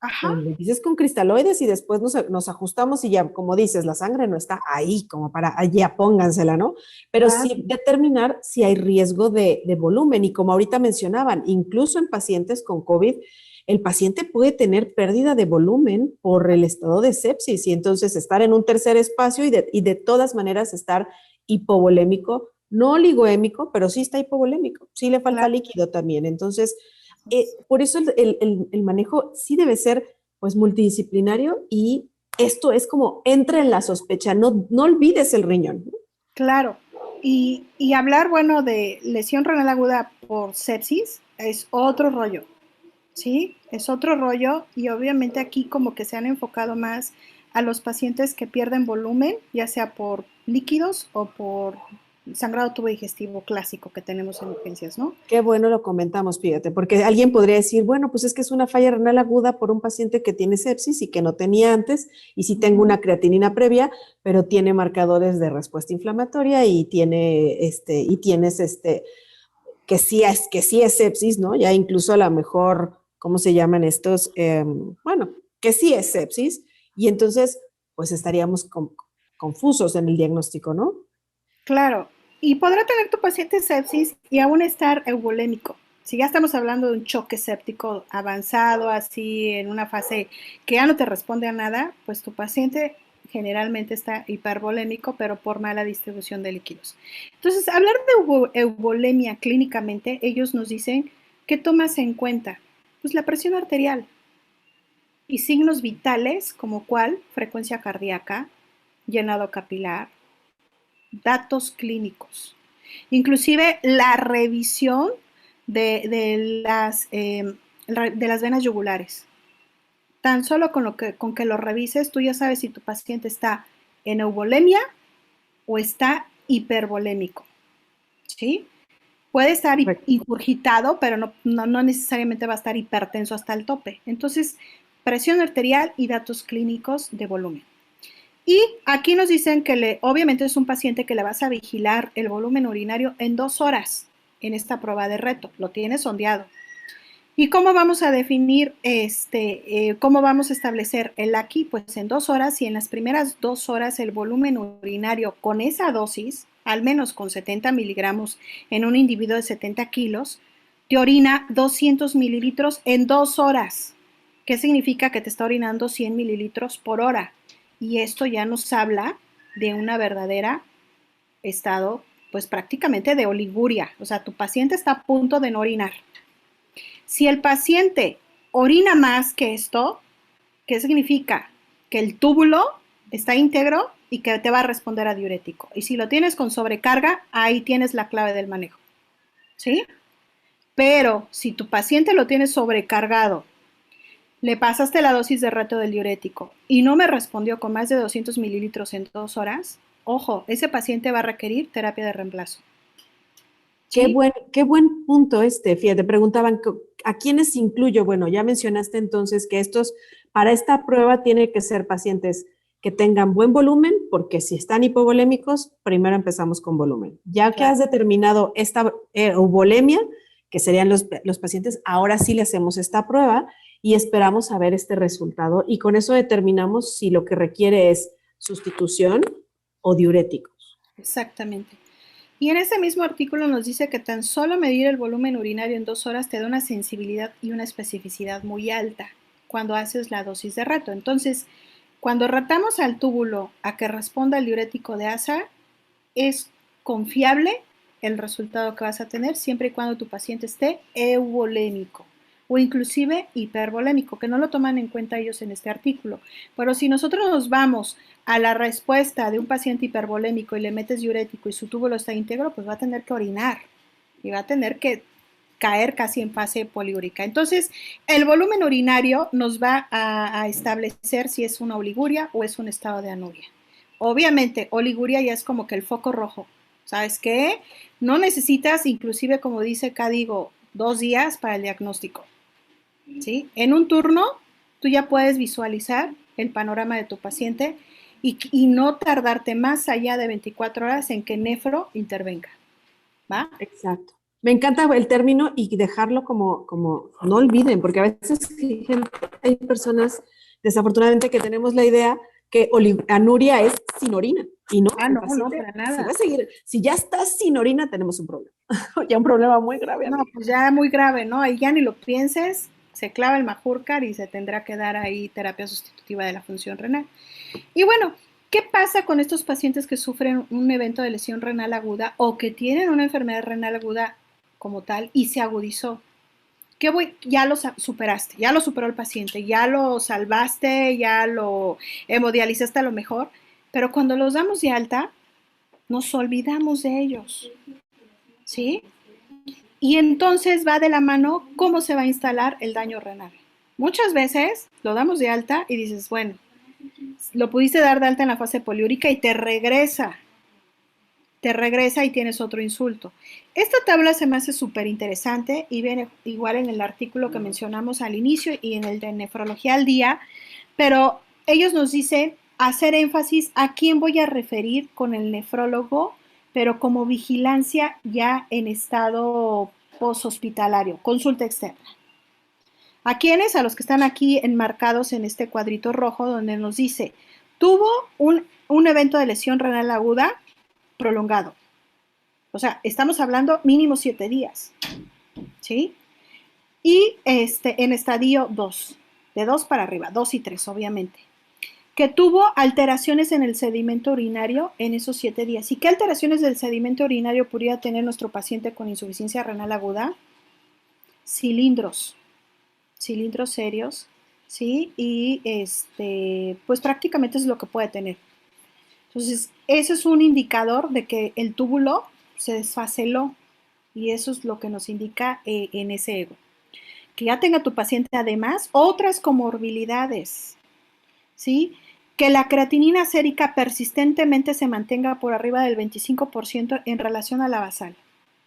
Speaker 2: Ajá,
Speaker 1: dices con cristaloides y después nos ajustamos y ya, como dices, la sangre no está ahí como para, ya póngansela, ¿no? Pero
Speaker 2: claro,
Speaker 1: sí determinar si hay riesgo de volumen y como ahorita mencionaban, incluso en pacientes con COVID, el paciente puede tener pérdida de volumen por el estado de sepsis y entonces estar en un tercer espacio y de todas maneras estar hipovolémico, no oligoémico, pero sí está hipovolémico, sí le falta
Speaker 2: claro.
Speaker 1: líquido también. Entonces, por eso el manejo sí debe ser pues multidisciplinario y esto es como entra en la sospecha, no olvides el riñón.
Speaker 2: Claro. Y hablar, bueno, de lesión renal aguda por sepsis es otro rollo, ¿sí? Es otro rollo y obviamente aquí como que se han enfocado más a los pacientes que pierden volumen, ya sea por líquidos o por sangrado tubo digestivo clásico que tenemos en urgencias, ¿no?
Speaker 1: Qué bueno lo comentamos, fíjate, porque alguien podría decir, bueno, pues es que es una falla renal aguda por un paciente que tiene sepsis y que no tenía antes, y sí tengo una creatinina previa, pero tiene marcadores de respuesta inflamatoria y tienes que sí es sepsis, ¿no? Ya incluso a lo mejor, ¿cómo se llaman estos? Bueno, que sí es sepsis, y entonces, pues estaríamos confusos en el diagnóstico, ¿no?
Speaker 2: Claro, y podrá tener tu paciente sepsis y aún estar eubolémico. Si ya estamos hablando de un choque séptico avanzado, así en una fase que ya no te responde a nada, pues tu paciente generalmente está hipervolémico, pero por mala distribución de líquidos. Entonces, hablar de eubolemia clínicamente, ellos nos dicen qué tomas en cuenta. Pues la presión arterial y signos vitales como cuál, frecuencia cardíaca, llenado capilar, datos clínicos. Inclusive la revisión de las venas yugulares. Tan solo con que lo revises, tú ya sabes si tu paciente está en eubolemia o está hipervolémico. ¿Sí? Puede estar
Speaker 1: Correcto.
Speaker 2: ingurgitado, pero no necesariamente va a estar hipertenso hasta el tope. Entonces, presión arterial y datos clínicos de volumen. Y aquí nos dicen que obviamente es un paciente que le vas a vigilar el volumen urinario en 2 horas en esta prueba de reto. Lo tienes sondeado. ¿Y cómo vamos a definir, cómo vamos a establecer el aquí? Pues en 2 horas y en las primeras 2 horas el volumen urinario con esa dosis, al menos con 70 miligramos en un individuo de 70 kilos, te orina 200 mililitros en 2 horas. ¿Qué significa? Que te está orinando 100 mililitros por hora. Y esto ya nos habla de una verdadera estado, pues prácticamente de oliguria. O sea, tu paciente está a punto de no orinar. Si el paciente orina más que esto, ¿qué significa? Que el túbulo está íntegro y que te va a responder a diurético. Y si lo tienes con sobrecarga, ahí tienes la clave del manejo. ¿Sí? Pero si tu paciente lo tiene sobrecargado, le pasaste la dosis de reto del diurético y no me respondió con más de 200 mililitros en 2 horas, ojo, ese paciente va a requerir terapia de reemplazo. ¿Sí?
Speaker 1: Qué buen punto este, fíjate, preguntaban, ¿a quiénes incluyo? Bueno, ya mencionaste entonces que para esta prueba tiene que ser pacientes que tengan buen volumen, porque si están hipovolémicos, primero empezamos con volumen. Ya que
Speaker 2: Claro.
Speaker 1: has determinado esta euvolemia, que serían los pacientes, ahora sí le hacemos esta prueba y esperamos a ver este resultado y con eso determinamos si lo que requiere es sustitución o diuréticos.
Speaker 2: Exactamente. Y en ese mismo artículo nos dice que tan solo medir el volumen urinario en 2 horas te da una sensibilidad y una especificidad muy alta cuando haces la dosis de reto. Entonces, cuando retamos al túbulo a que responda el diurético de ASA, es confiable el resultado que vas a tener siempre y cuando tu paciente esté euvolémico o inclusive hipervolémico, que no lo toman en cuenta ellos en este artículo. Pero si nosotros nos vamos a la respuesta de un paciente hipervolémico y le metes diurético y su túbulo está íntegro, pues va a tener que orinar y va a tener que caer casi en fase poliúrica. Entonces, el volumen urinario nos va a establecer si es una oliguria o es un estado de anuria. Obviamente, oliguria ya es como que el foco rojo. ¿Sabes qué? No necesitas, inclusive, como dice Cádigo, 2 días para el diagnóstico. ¿Sí? En un turno, tú ya puedes visualizar el panorama de tu paciente y no tardarte más allá de 24 horas en que nefro intervenga. ¿Va?
Speaker 1: Exacto. Me encanta el término y dejarlo como no olviden, porque a veces hay personas, desafortunadamente, que tenemos la idea que anuria es sin orina. Y no, el
Speaker 2: No, no,
Speaker 1: paciente,
Speaker 2: para nada.
Speaker 1: si ya estás sin orina, tenemos un problema. Ya un problema muy grave.
Speaker 2: No,
Speaker 1: Amiga.
Speaker 2: pues ya muy grave, ¿no? Ahí ya ni lo pienses, se clava el Majurcar y se tendrá que dar ahí terapia sustitutiva de la función renal. Y bueno, ¿qué pasa con estos pacientes que sufren un evento de lesión renal aguda o que tienen una enfermedad renal aguda como tal y se agudizó? Ya lo superaste, ya lo superó el paciente, ya lo salvaste, ya lo hemodializaste a lo mejor, pero cuando los damos de alta, nos olvidamos de ellos, ¿sí? Y entonces va de la mano cómo se va a instalar el daño renal. Muchas veces lo damos de alta y dices, bueno, lo pudiste dar de alta en la fase poliúrica y te regresa y tienes otro insulto. Esta tabla se me hace súper interesante y viene igual en el artículo que mencionamos al inicio y en el de nefrología al día, pero ellos nos dicen hacer énfasis a quién voy a referir con el nefrólogo, pero como vigilancia ya en estado poshospitalario, consulta externa. ¿A quiénes? A los que están aquí enmarcados en este cuadrito rojo donde nos dice, tuvo un evento de lesión renal aguda prolongado. O sea, estamos hablando mínimo 7 días, ¿sí? Y en estadio 2, de 2 para arriba, 2 y 3, obviamente, que tuvo alteraciones en el sedimento urinario en esos 7 días. ¿Y qué alteraciones del sedimento urinario podría tener nuestro paciente con insuficiencia renal aguda? Cilindros serios, ¿sí? Y pues prácticamente es lo que puede tener. Entonces, eso es un indicador de que el túbulo se desfaceló y eso es lo que nos indica en ese ego. Que ya tenga tu paciente además otras comorbilidades, ¿sí? Que la creatinina sérica persistentemente se mantenga por arriba del 25% en relación a la basal.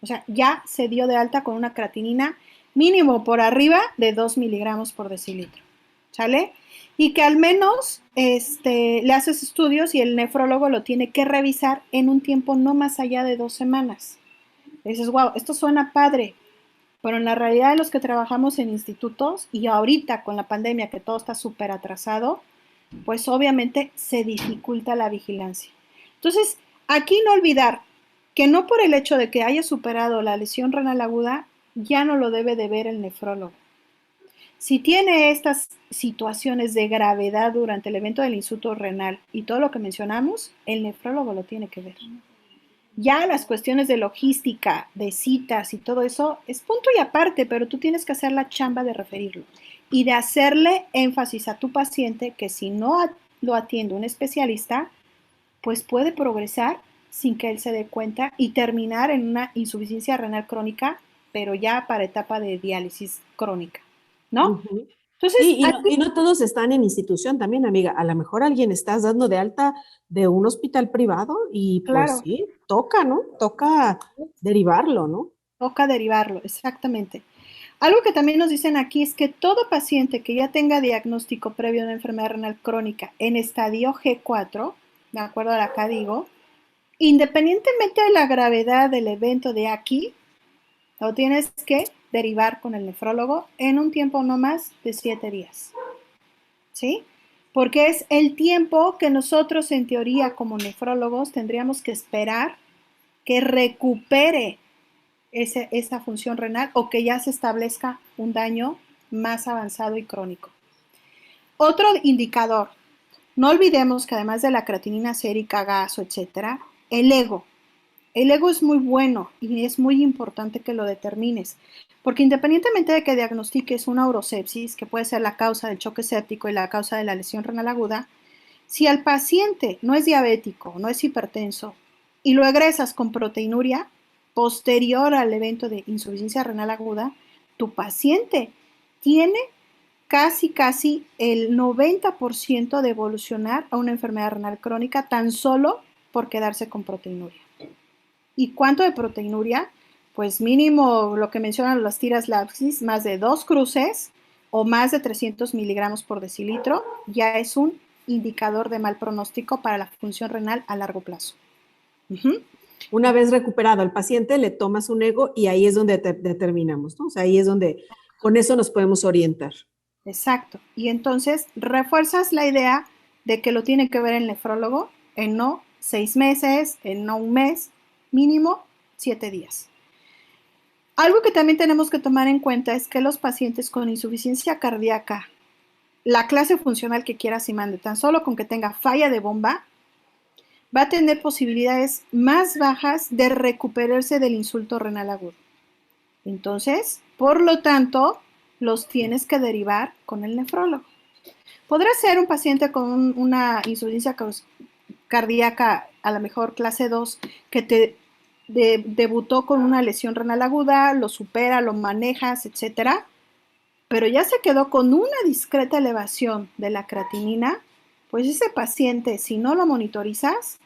Speaker 2: O sea, ya se dio de alta con una creatinina mínimo por arriba de 2 miligramos por decilitro. ¿Sale? Y que al menos le haces estudios y el nefrólogo lo tiene que revisar en un tiempo no más allá de 2 semanas. Y dices, wow, esto suena padre, pero en la realidad de los que trabajamos en institutos y ahorita con la pandemia que todo está súper atrasado, pues obviamente se dificulta la vigilancia. Entonces, aquí no olvidar que no por el hecho de que haya superado la lesión renal aguda, ya no lo debe de ver el nefrólogo. Si tiene estas situaciones de gravedad durante el evento del insulto renal y todo lo que mencionamos, el nefrólogo lo tiene que ver. Ya las cuestiones de logística, de citas y todo eso es punto y aparte, pero tú tienes que hacer la chamba de referirlo y de hacerle énfasis a tu paciente que si no lo atiende un especialista, pues puede progresar sin que él se dé cuenta y terminar en una insuficiencia renal crónica, pero ya para etapa de diálisis crónica, ¿no?
Speaker 1: Uh-huh.
Speaker 2: Entonces,
Speaker 1: Sí, y no todos están en institución también, amiga. A lo mejor alguien estás dando de alta de un hospital privado y pues
Speaker 2: claro,
Speaker 1: sí, toca, ¿no? Toca derivarlo, ¿no?
Speaker 2: toca derivarlo, exactamente. Algo que también nos dicen aquí es que todo paciente que ya tenga diagnóstico previo de una enfermedad renal crónica en estadio G4, de acuerdo a la acá digo, independientemente de la gravedad del evento de aquí, lo tienes que derivar con el nefrólogo en un tiempo no más de 7 días. ¿Sí? Porque es el tiempo que nosotros en teoría como nefrólogos tendríamos que esperar que recupere esa función renal o que ya se establezca un daño más avanzado y crónico. Otro indicador, no olvidemos que además de la creatinina sérica, gaso, etcétera, el ego. El ego es muy bueno y es muy importante que lo determines, porque independientemente de que diagnostiques una urosepsis, que puede ser la causa del choque séptico y la causa de la lesión renal aguda, si el paciente no es diabético, no es hipertenso y lo egresas con proteinuria, posterior al evento de insuficiencia renal aguda, tu paciente tiene casi el 90% de evolucionar a una enfermedad renal crónica tan solo por quedarse con proteinuria. ¿Y cuánto de proteinuria? Pues mínimo lo que mencionan las tiras Lapsis, más de 2 cruces o más de 300 miligramos por decilitro, ya es un indicador de mal pronóstico para la función renal a largo plazo.
Speaker 1: Una vez recuperado el paciente, le tomas un ego y ahí es donde determinamos, ¿no? O sea, ahí es donde con eso nos podemos orientar.
Speaker 2: Exacto. Y entonces refuerzas la idea de que lo tiene que ver el nefrólogo en no 6 meses, en no un mes, mínimo 7 días. Algo que también tenemos que tomar en cuenta es que los pacientes con insuficiencia cardíaca, la clase funcional que quieras y mande, tan solo con que tenga falla de bomba, va a tener posibilidades más bajas de recuperarse del insulto renal agudo. Entonces, por lo tanto, los tienes que derivar con el nefrólogo. Podrá ser un paciente con una insuficiencia cardíaca, a lo mejor clase 2, que te debutó con una lesión renal aguda, lo supera, lo manejas, etcétera, pero ya se quedó con una discreta elevación de la creatinina, pues ese paciente, si no lo monitorizas,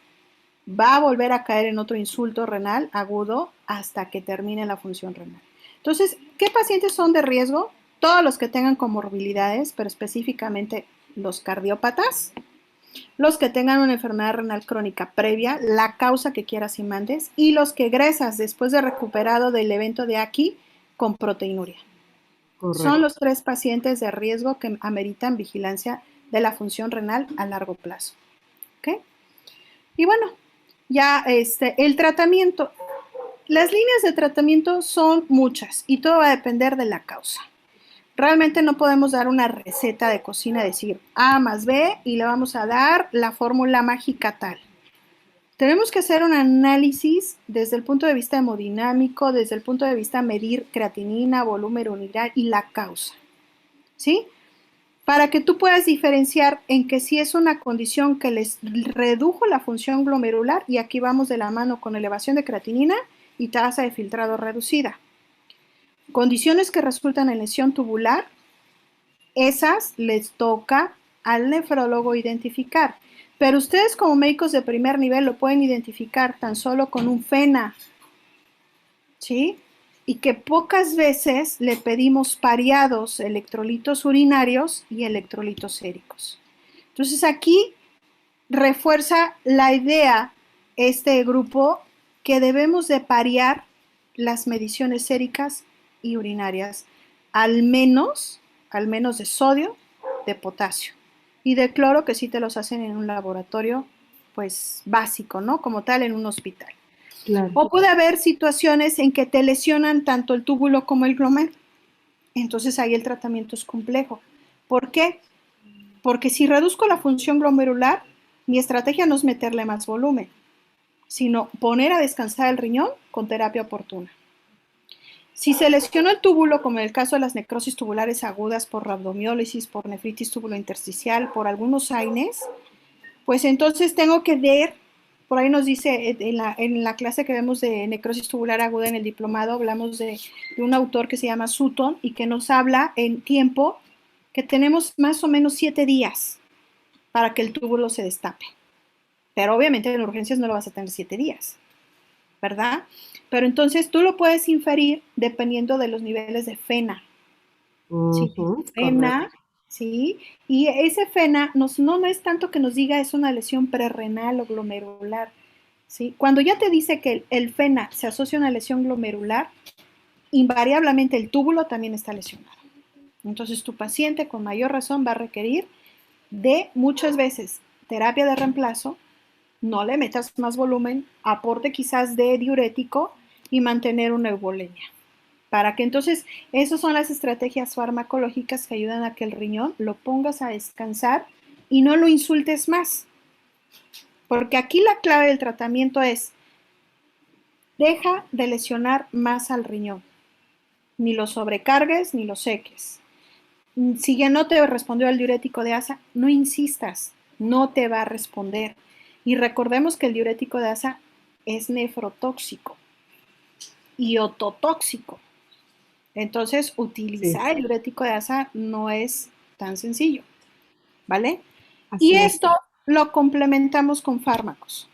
Speaker 2: va a volver a caer en otro insulto renal agudo hasta que termine la función renal. Entonces, ¿qué pacientes son de riesgo? Todos los que tengan comorbilidades, pero específicamente los cardiópatas, los que tengan una enfermedad renal crónica previa, la causa que quieras y mandes, y los que egresas después de recuperado del evento de aquí con proteinuria. Correcto. Son los 3 pacientes de riesgo que ameritan vigilancia de la función renal a largo plazo. ¿Okay? Y bueno, ya el tratamiento. Las líneas de tratamiento son muchas y todo va a depender de la causa. Realmente no podemos dar una receta de cocina, decir A más B y le vamos a dar la fórmula mágica tal. Tenemos que hacer un análisis desde el punto de vista hemodinámico, desde el punto de vista medir creatinina, volumen urinario y la causa, ¿sí? Para que tú puedas diferenciar en que si es una condición que les redujo la función glomerular, y aquí vamos de la mano con elevación de creatinina y tasa de filtrado reducida. Condiciones que resultan en lesión tubular, esas les toca al nefrólogo identificar. Pero ustedes como médicos de primer nivel lo pueden identificar tan solo con un FENA, ¿sí? Y que pocas veces le pedimos pareados electrolitos urinarios y electrolitos séricos. Entonces aquí refuerza la idea este grupo que debemos de parear las mediciones séricas y urinarias, al menos de sodio, de potasio y de cloro, que sí te los hacen en un laboratorio pues básico, ¿no? Como tal en un hospital. Claro. O puede haber situaciones en que te lesionan tanto el túbulo como el glomer. Entonces ahí el tratamiento es complejo. ¿Por qué? Porque si reduzco la función glomerular, mi estrategia no es meterle más volumen, sino poner a descansar el riñón con terapia oportuna. Si se lesionó el túbulo, como en el caso de las necrosis tubulares agudas por rabdomiólisis, por nefritis tubulointersticial, por algunos AINES, pues entonces tengo que ver, por ahí nos dice en la clase que vemos de necrosis tubular aguda en el diplomado, hablamos de un autor que se llama Sutton y que nos habla en tiempo que tenemos más o menos 7 días para que el túbulo se destape. Pero obviamente en urgencias no lo vas a tener 7 días, ¿verdad? Pero entonces tú lo puedes inferir dependiendo de los niveles de FENA. ¿Sí? FENA, ¿sí? Y ese FENA no es tanto que nos diga es una lesión prerrenal o glomerular, ¿sí? Cuando ya te dice que el FENA se asocia a una lesión glomerular, invariablemente el túbulo también está lesionado. Entonces tu paciente con mayor razón va a requerir de muchas veces terapia de reemplazo, no le metas más volumen, aporte quizás de diurético y mantener una eubolemia. Para que entonces, esas son las estrategias farmacológicas que ayudan a que el riñón lo pongas a descansar y no lo insultes más. Porque aquí la clave del tratamiento es, deja de lesionar más al riñón. Ni lo sobrecargues ni lo seques. Si ya no te respondió el diurético de asa, no insistas, no te va a responder. Y recordemos que el diurético de asa es nefrotóxico. y ototóxico. Entonces,
Speaker 1: Sí,
Speaker 2: utilizar el diurético de asa no es tan sencillo, ¿vale? Y
Speaker 1: así es.
Speaker 2: esto lo complementamos con fármacos.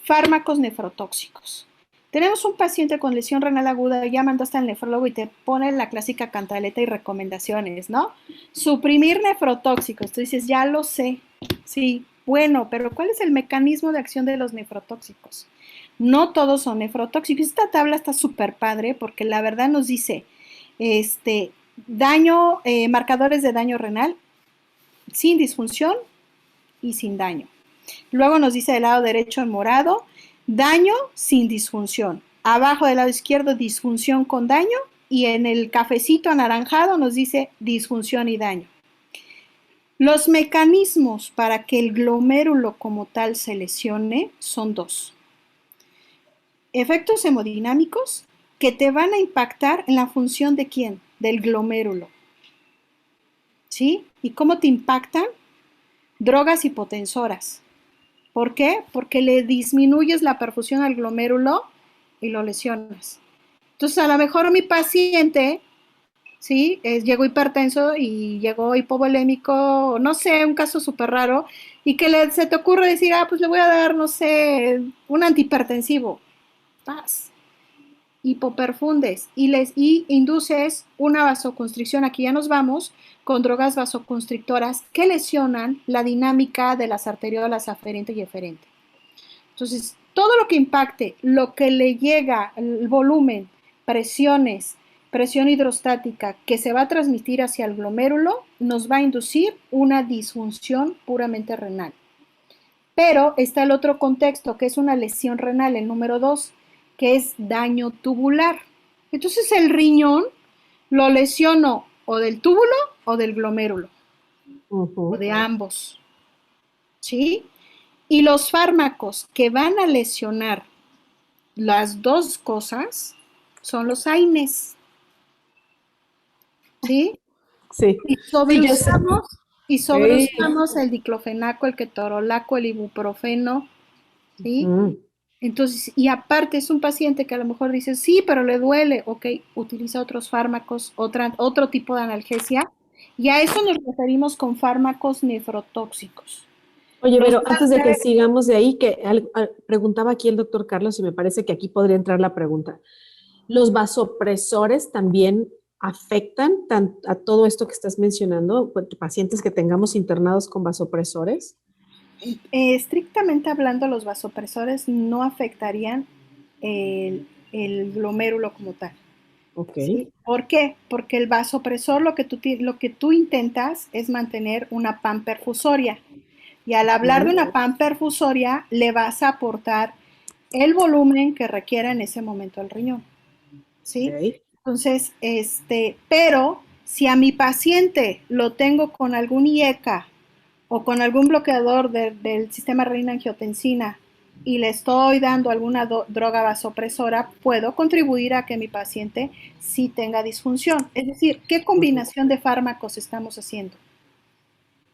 Speaker 2: Fármacos nefrotóxicos. Tenemos un paciente con lesión renal aguda, ya mandaste al nefrólogo y te pone la clásica cantaleta y recomendaciones, ¿no? Suprimir nefrotóxicos. Tú dices, ya lo sé. Sí, bueno, pero ¿cuál es el mecanismo de acción de los nefrotóxicos? No todos son nefrotóxicos. Esta tabla está súper padre porque la verdad nos dice, daño, marcadores de daño renal sin disfunción y sin daño. Luego nos dice del lado derecho en morado, daño sin disfunción. Abajo del lado izquierdo, disfunción con daño. Y en el cafecito anaranjado nos dice disfunción y daño. Los mecanismos para que el glomérulo como tal se lesione son dos. Efectos hemodinámicos que te van a impactar en la función de quién? Del glomérulo. ¿Sí? ¿Y cómo te impactan? Drogas hipotensoras. ¿Por qué? Porque le disminuyes la perfusión al glomérulo y lo lesionas. Entonces, a lo mejor mi paciente, ¿sí? Llegó hipertenso y llegó hipovolémico, no sé, un caso súper raro, y que se te ocurre decir, pues le voy a dar, no sé, un antihipertensivo. Paz. Hipoperfundes y induces una vasoconstricción, aquí ya nos vamos, con drogas vasoconstrictoras que lesionan la dinámica de las arteriolas aferente y eferente. Entonces, todo lo que impacte, lo que le llega, el volumen, presiones, presión hidrostática que se va a transmitir hacia el glomérulo, nos va a inducir una disfunción puramente renal. Pero está el otro contexto, que es una lesión renal, el número 2, que es daño tubular. Entonces el riñón lo lesiono o del túbulo o del glomérulo, o de ambos, ¿sí? Y los fármacos que van a lesionar las dos cosas son los AINES, ¿sí?
Speaker 1: Sí,
Speaker 2: Y
Speaker 1: sí, yo sé.
Speaker 2: sobreusamos, y
Speaker 1: Sí.
Speaker 2: sobreusamos el diclofenaco, el ketorolaco, el ibuprofeno, ¿sí?
Speaker 1: Ujú.
Speaker 2: Entonces, y aparte es un paciente que a lo mejor dice, sí, pero le duele, ok, utiliza otros fármacos, otro tipo de analgesia, y a eso nos referimos con fármacos nefrotóxicos.
Speaker 1: Oye,
Speaker 2: Los
Speaker 1: pero antes de que sigamos de ahí, que preguntaba aquí el doctor Carlos y me parece que aquí podría entrar la pregunta. ¿Los vasopresores también afectan a todo esto que estás mencionando, pacientes que tengamos internados con vasopresores?
Speaker 2: estrictamente hablando, los vasopresores no afectarían el glomérulo como tal.
Speaker 1: Ok.
Speaker 2: ¿Sí? ¿Por qué? Porque el vasopresor lo que tú intentas es mantener una PAN perfusoria. Y al hablar de
Speaker 1: Ujú.
Speaker 2: una PAN perfusoria, le vas a aportar el volumen que requiera en ese momento el riñón. ¿Sí?
Speaker 1: Ok.
Speaker 2: Entonces, pero si a mi paciente lo tengo con algún IECA o con algún bloqueador del sistema renina-angiotensina y le estoy dando alguna droga vasopresora, puedo contribuir a que mi paciente sí tenga disfunción. Es decir, ¿qué
Speaker 1: Ujú.
Speaker 2: combinación de fármacos estamos haciendo?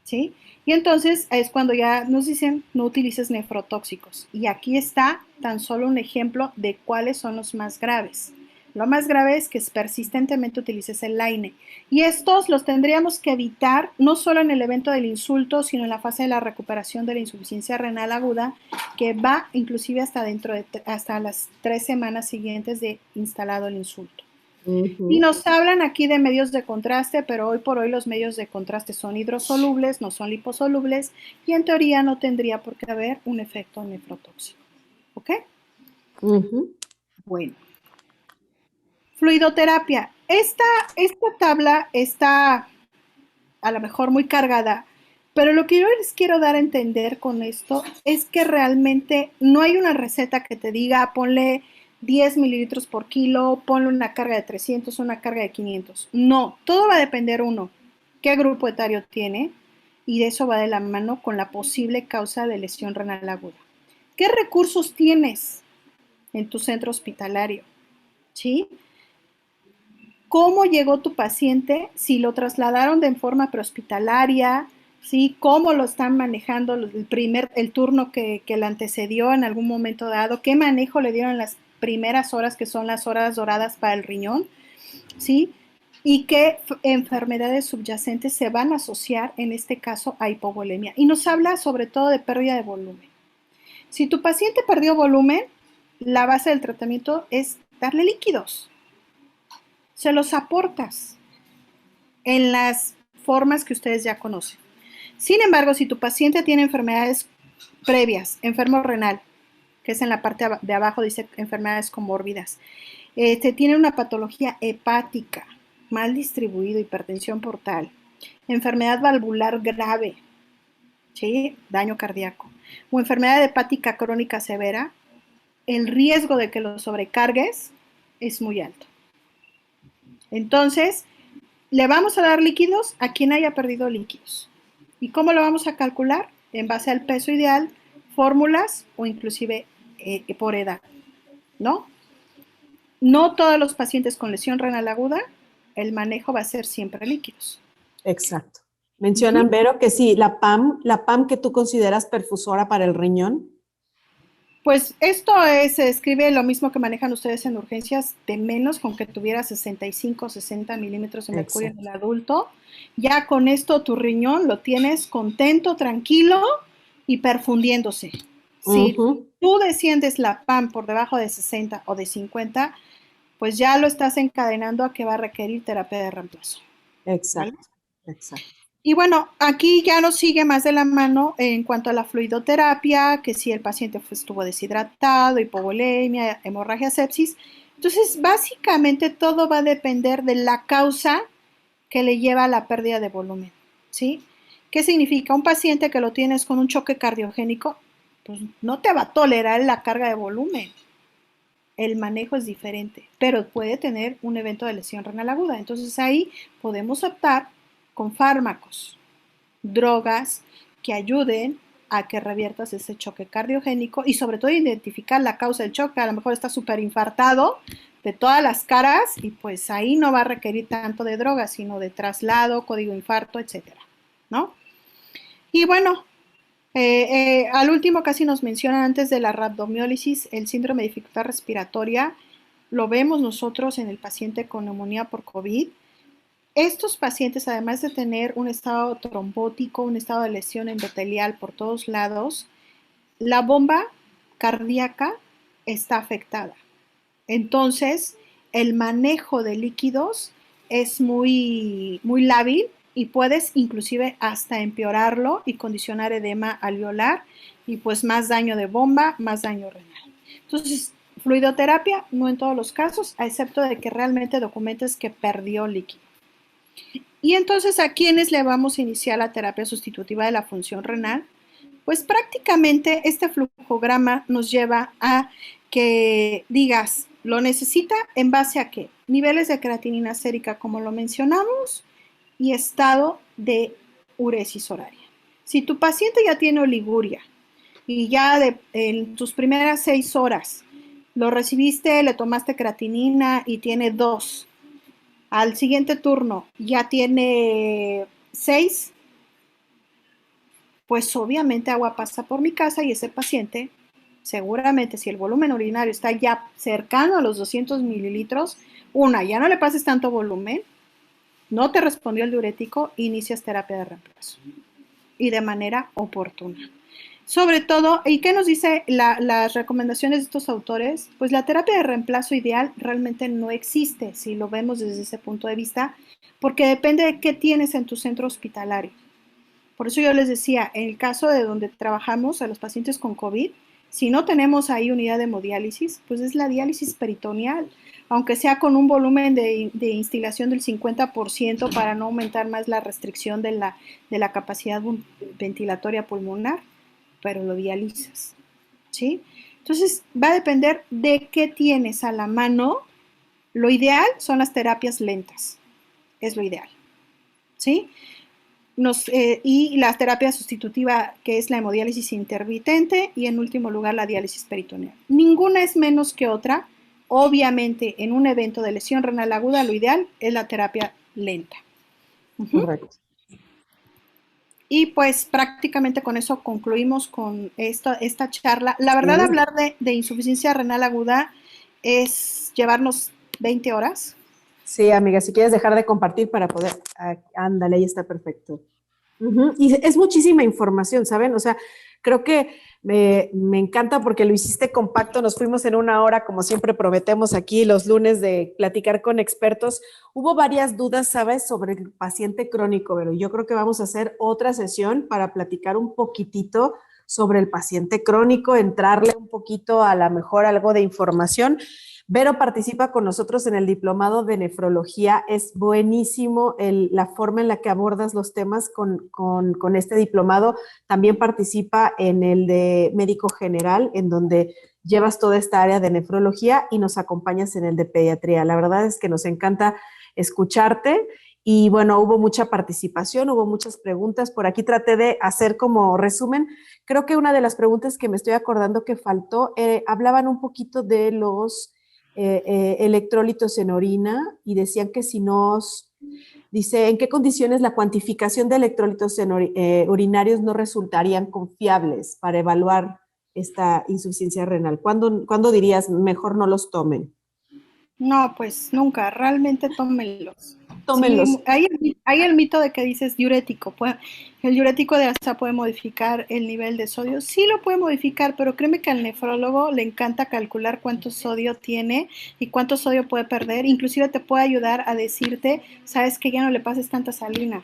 Speaker 2: ¿Sí? Y entonces es cuando ya nos dicen no utilices nefrotóxicos. Y aquí está tan solo un ejemplo de cuáles son los más graves. Lo más grave es que persistentemente utilices el LAINE. Y estos los tendríamos que evitar no solo en el evento del insulto, sino en la fase de la recuperación de la insuficiencia renal aguda, que va inclusive hasta hasta las 3 semanas siguientes de instalado el insulto. Y
Speaker 1: Ujú.
Speaker 2: nos hablan aquí de medios de contraste, pero hoy por hoy los medios de contraste son hidrosolubles, no son liposolubles, y en teoría no tendría por qué haber un efecto nefrotóxico. ¿Ok?
Speaker 1: Ujú.
Speaker 2: Bueno. Fluidoterapia. Esta tabla está a lo mejor muy cargada, pero lo que yo les quiero dar a entender con esto es que realmente no hay una receta que te diga ponle 10 mililitros por kilo, ponle una carga de 300, una carga de 500. No, todo va a depender uno, qué grupo etario tiene, y de eso va de la mano con la posible causa de lesión renal aguda. ¿Qué recursos tienes en tu centro hospitalario? ¿Sí? ¿Cómo llegó tu paciente? Si lo trasladaron de forma prehospitalaria, ¿sí? ¿Cómo lo están manejando el turno que le antecedió en algún momento dado? ¿Qué manejo le dieron las primeras horas, que son las horas doradas para el riñón, ¿sí? Y qué enfermedades subyacentes se van a asociar, en este caso, a hipovolemia. Y nos habla sobre todo de pérdida de volumen. Si tu paciente perdió volumen, la base del tratamiento es darle líquidos. Se los aportas en las formas que ustedes ya conocen. Sin embargo, si tu paciente tiene enfermedades previas, enfermo renal, que es en la parte de abajo, dice enfermedades comórbidas, tiene una patología hepática, mal distribuido, hipertensión portal, enfermedad valvular grave, ¿sí? Daño cardíaco, o enfermedad hepática crónica severa, el riesgo de que lo sobrecargues es muy alto. Entonces, le vamos a dar líquidos a quien haya perdido líquidos. ¿Y cómo lo vamos a calcular? En base al peso ideal, fórmulas o inclusive por edad, ¿no? No todos los pacientes con lesión renal aguda, el manejo va a ser siempre líquidos.
Speaker 1: Exacto. Mencionan, Vero, que sí, la PAM que tú consideras perfusora para el riñón.
Speaker 2: Pues esto se escribe lo mismo que manejan ustedes en urgencias, de menos con que tuviera 65 o 60 milímetros de mercurio en el adulto. Ya con esto tu riñón lo tienes contento, tranquilo y perfundiéndose. Si tú desciendes la PAM por debajo de 60 o de 50, pues ya lo estás encadenando a que va a requerir terapia de reemplazo.
Speaker 1: Exacto,
Speaker 2: ¿vale?
Speaker 1: exacto.
Speaker 2: Y bueno, aquí ya nos sigue más de la mano en cuanto a la fluidoterapia, que si el paciente estuvo deshidratado, hipovolemia, hemorragia, sepsis. Entonces, básicamente todo va a depender de la causa que le lleva a la pérdida de volumen, ¿sí? ¿Qué significa? Un paciente que lo tienes con un choque cardiogénico, pues no te va a tolerar la carga de volumen. El manejo es diferente, pero puede tener un evento de lesión renal aguda. Entonces ahí podemos optar con fármacos, drogas que ayuden a que reviertas ese choque cardiogénico y sobre todo identificar la causa del choque. A lo mejor está súper infartado de todas las caras y pues ahí no va a requerir tanto de drogas, sino de traslado, código infarto, etcétera, ¿no? Y bueno, al último casi nos mencionan antes de la rhabdomiólisis, el síndrome de dificultad respiratoria. Lo vemos nosotros en el paciente con neumonía por COVID. Estos pacientes, además de tener un estado trombótico, un estado de lesión endotelial por todos lados, la bomba cardíaca está afectada. Entonces, el manejo de líquidos es muy, muy lábil y puedes inclusive hasta empeorarlo y condicionar edema alveolar y pues más daño de bomba, más daño renal. Entonces, fluidoterapia no en todos los casos, a excepto de que realmente documentes que perdió líquido. Y entonces, ¿a quiénes le vamos a iniciar la terapia sustitutiva de la función renal? Pues prácticamente este flujograma nos lleva a que digas, ¿lo necesita en base a qué? Niveles de creatinina sérica, como lo mencionamos, y estado de uresis horaria. Si tu paciente ya tiene oliguria y ya en tus primeras 6 horas lo recibiste, le tomaste creatinina y tiene 2, al siguiente turno ya tiene 6, pues obviamente agua pasa por mi casa y ese paciente, seguramente si el volumen urinario está ya cercano a los 200 mililitros, ya no le pases tanto volumen, no te respondió el diurético, inicias terapia de reemplazo y de manera oportuna. Sobre todo, ¿y qué nos dice las recomendaciones de estos autores? Pues la terapia de reemplazo ideal realmente no existe, si lo vemos desde ese punto de vista, porque depende de qué tienes en tu centro hospitalario. Por eso yo les decía, en el caso de donde trabajamos a los pacientes con COVID, si no tenemos ahí unidad de hemodiálisis, pues es la diálisis peritoneal, aunque sea con un volumen de instilación del 50% para no aumentar más la restricción de la capacidad ventilatoria pulmonar, pero lo dializas, ¿sí? Entonces va a depender de qué tienes a la mano. Lo ideal son las terapias lentas, es lo ideal, ¿sí? Y la terapia sustitutiva, que es la hemodiálisis intermitente, y en último lugar la diálisis peritoneal. Ninguna es menos que otra. Obviamente, en un evento de lesión renal aguda, lo ideal es la terapia lenta.
Speaker 1: Correcto.
Speaker 2: Y pues prácticamente con eso concluimos con esta charla. La verdad, hablar de insuficiencia renal aguda es llevarnos 20 horas.
Speaker 1: Sí, amiga, si quieres dejar de compartir para poder, ándale, ahí está perfecto. Y es muchísima información, ¿saben? O sea, creo que me encanta porque lo hiciste compacto, nos fuimos en una hora, como siempre prometemos aquí los lunes de platicar con expertos. Hubo varias dudas, ¿sabes?, sobre el paciente crónico, pero yo creo que vamos a hacer otra sesión para platicar un poquitito sobre el paciente crónico, entrarle un poquito a lo mejor algo de información. Vero participa con nosotros en el diplomado de nefrología. Es buenísimo la forma en la que abordas los temas con este diplomado. También participa en el de médico general, en donde llevas toda esta área de nefrología y nos acompañas en el de pediatría. La verdad es que nos encanta escucharte y bueno, hubo mucha participación, hubo muchas preguntas. Por aquí traté de hacer como resumen. Creo que una de las preguntas que me estoy acordando que faltó, hablaban un poquito de los electrolitos en orina y decían que si nos, dice, ¿en qué condiciones la cuantificación de electrolitos urinarios no resultarían confiables para evaluar esta insuficiencia renal? ¿Cuándo dirías mejor no los tomen?
Speaker 2: No, pues nunca, realmente tómenlos. Sí,
Speaker 1: Tómenlos.
Speaker 2: hay el mito de que dices diurético. El diurético de asa puede modificar el nivel de sodio. Sí lo puede modificar, pero créeme que al nefrólogo le encanta calcular cuánto sodio tiene y cuánto sodio puede perder. Inclusive te puede ayudar a decirte, sabes que ya no le pases tanta salina.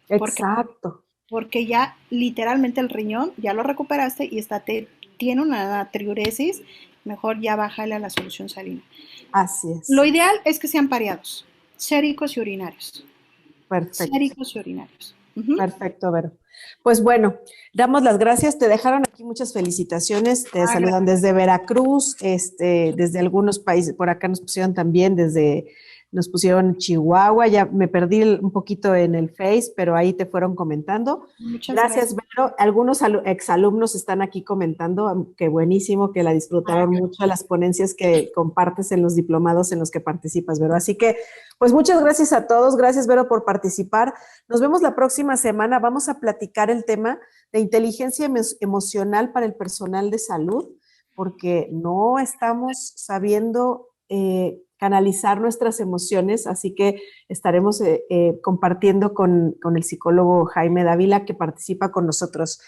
Speaker 2: Porque,
Speaker 1: Exacto.
Speaker 2: porque ya literalmente el riñón ya lo recuperaste y tiene una natriuresis, mejor ya bájale a la solución salina.
Speaker 1: Así
Speaker 2: Lo
Speaker 1: es.
Speaker 2: ideal es que sean pareados, séricos y urinarios.
Speaker 1: Perfecto.
Speaker 2: Séricos y urinarios. Uh-huh.
Speaker 1: Perfecto, Vero. Pues bueno, damos las gracias. Te dejaron aquí muchas felicitaciones. Te saludan
Speaker 2: Gracias.
Speaker 1: desde Veracruz, desde algunos países. Por acá nos pusieron Chihuahua. Ya me perdí un poquito en el Face, pero ahí te fueron comentando.
Speaker 2: Muchas
Speaker 1: Gracias,
Speaker 2: gracias.
Speaker 1: Vero. Algunos exalumnos están aquí comentando que buenísimo, que la disfrutaron mucho las ponencias que compartes en los diplomados en los que participas, Vero. Así que, pues muchas gracias a todos. Gracias, Vero, por participar. Nos vemos la próxima semana. Vamos a platicar el tema de inteligencia emocional para el personal de salud, porque no estamos sabiendo canalizar nuestras emociones, así que estaremos compartiendo con el psicólogo Jaime Dávila, que participa con nosotros.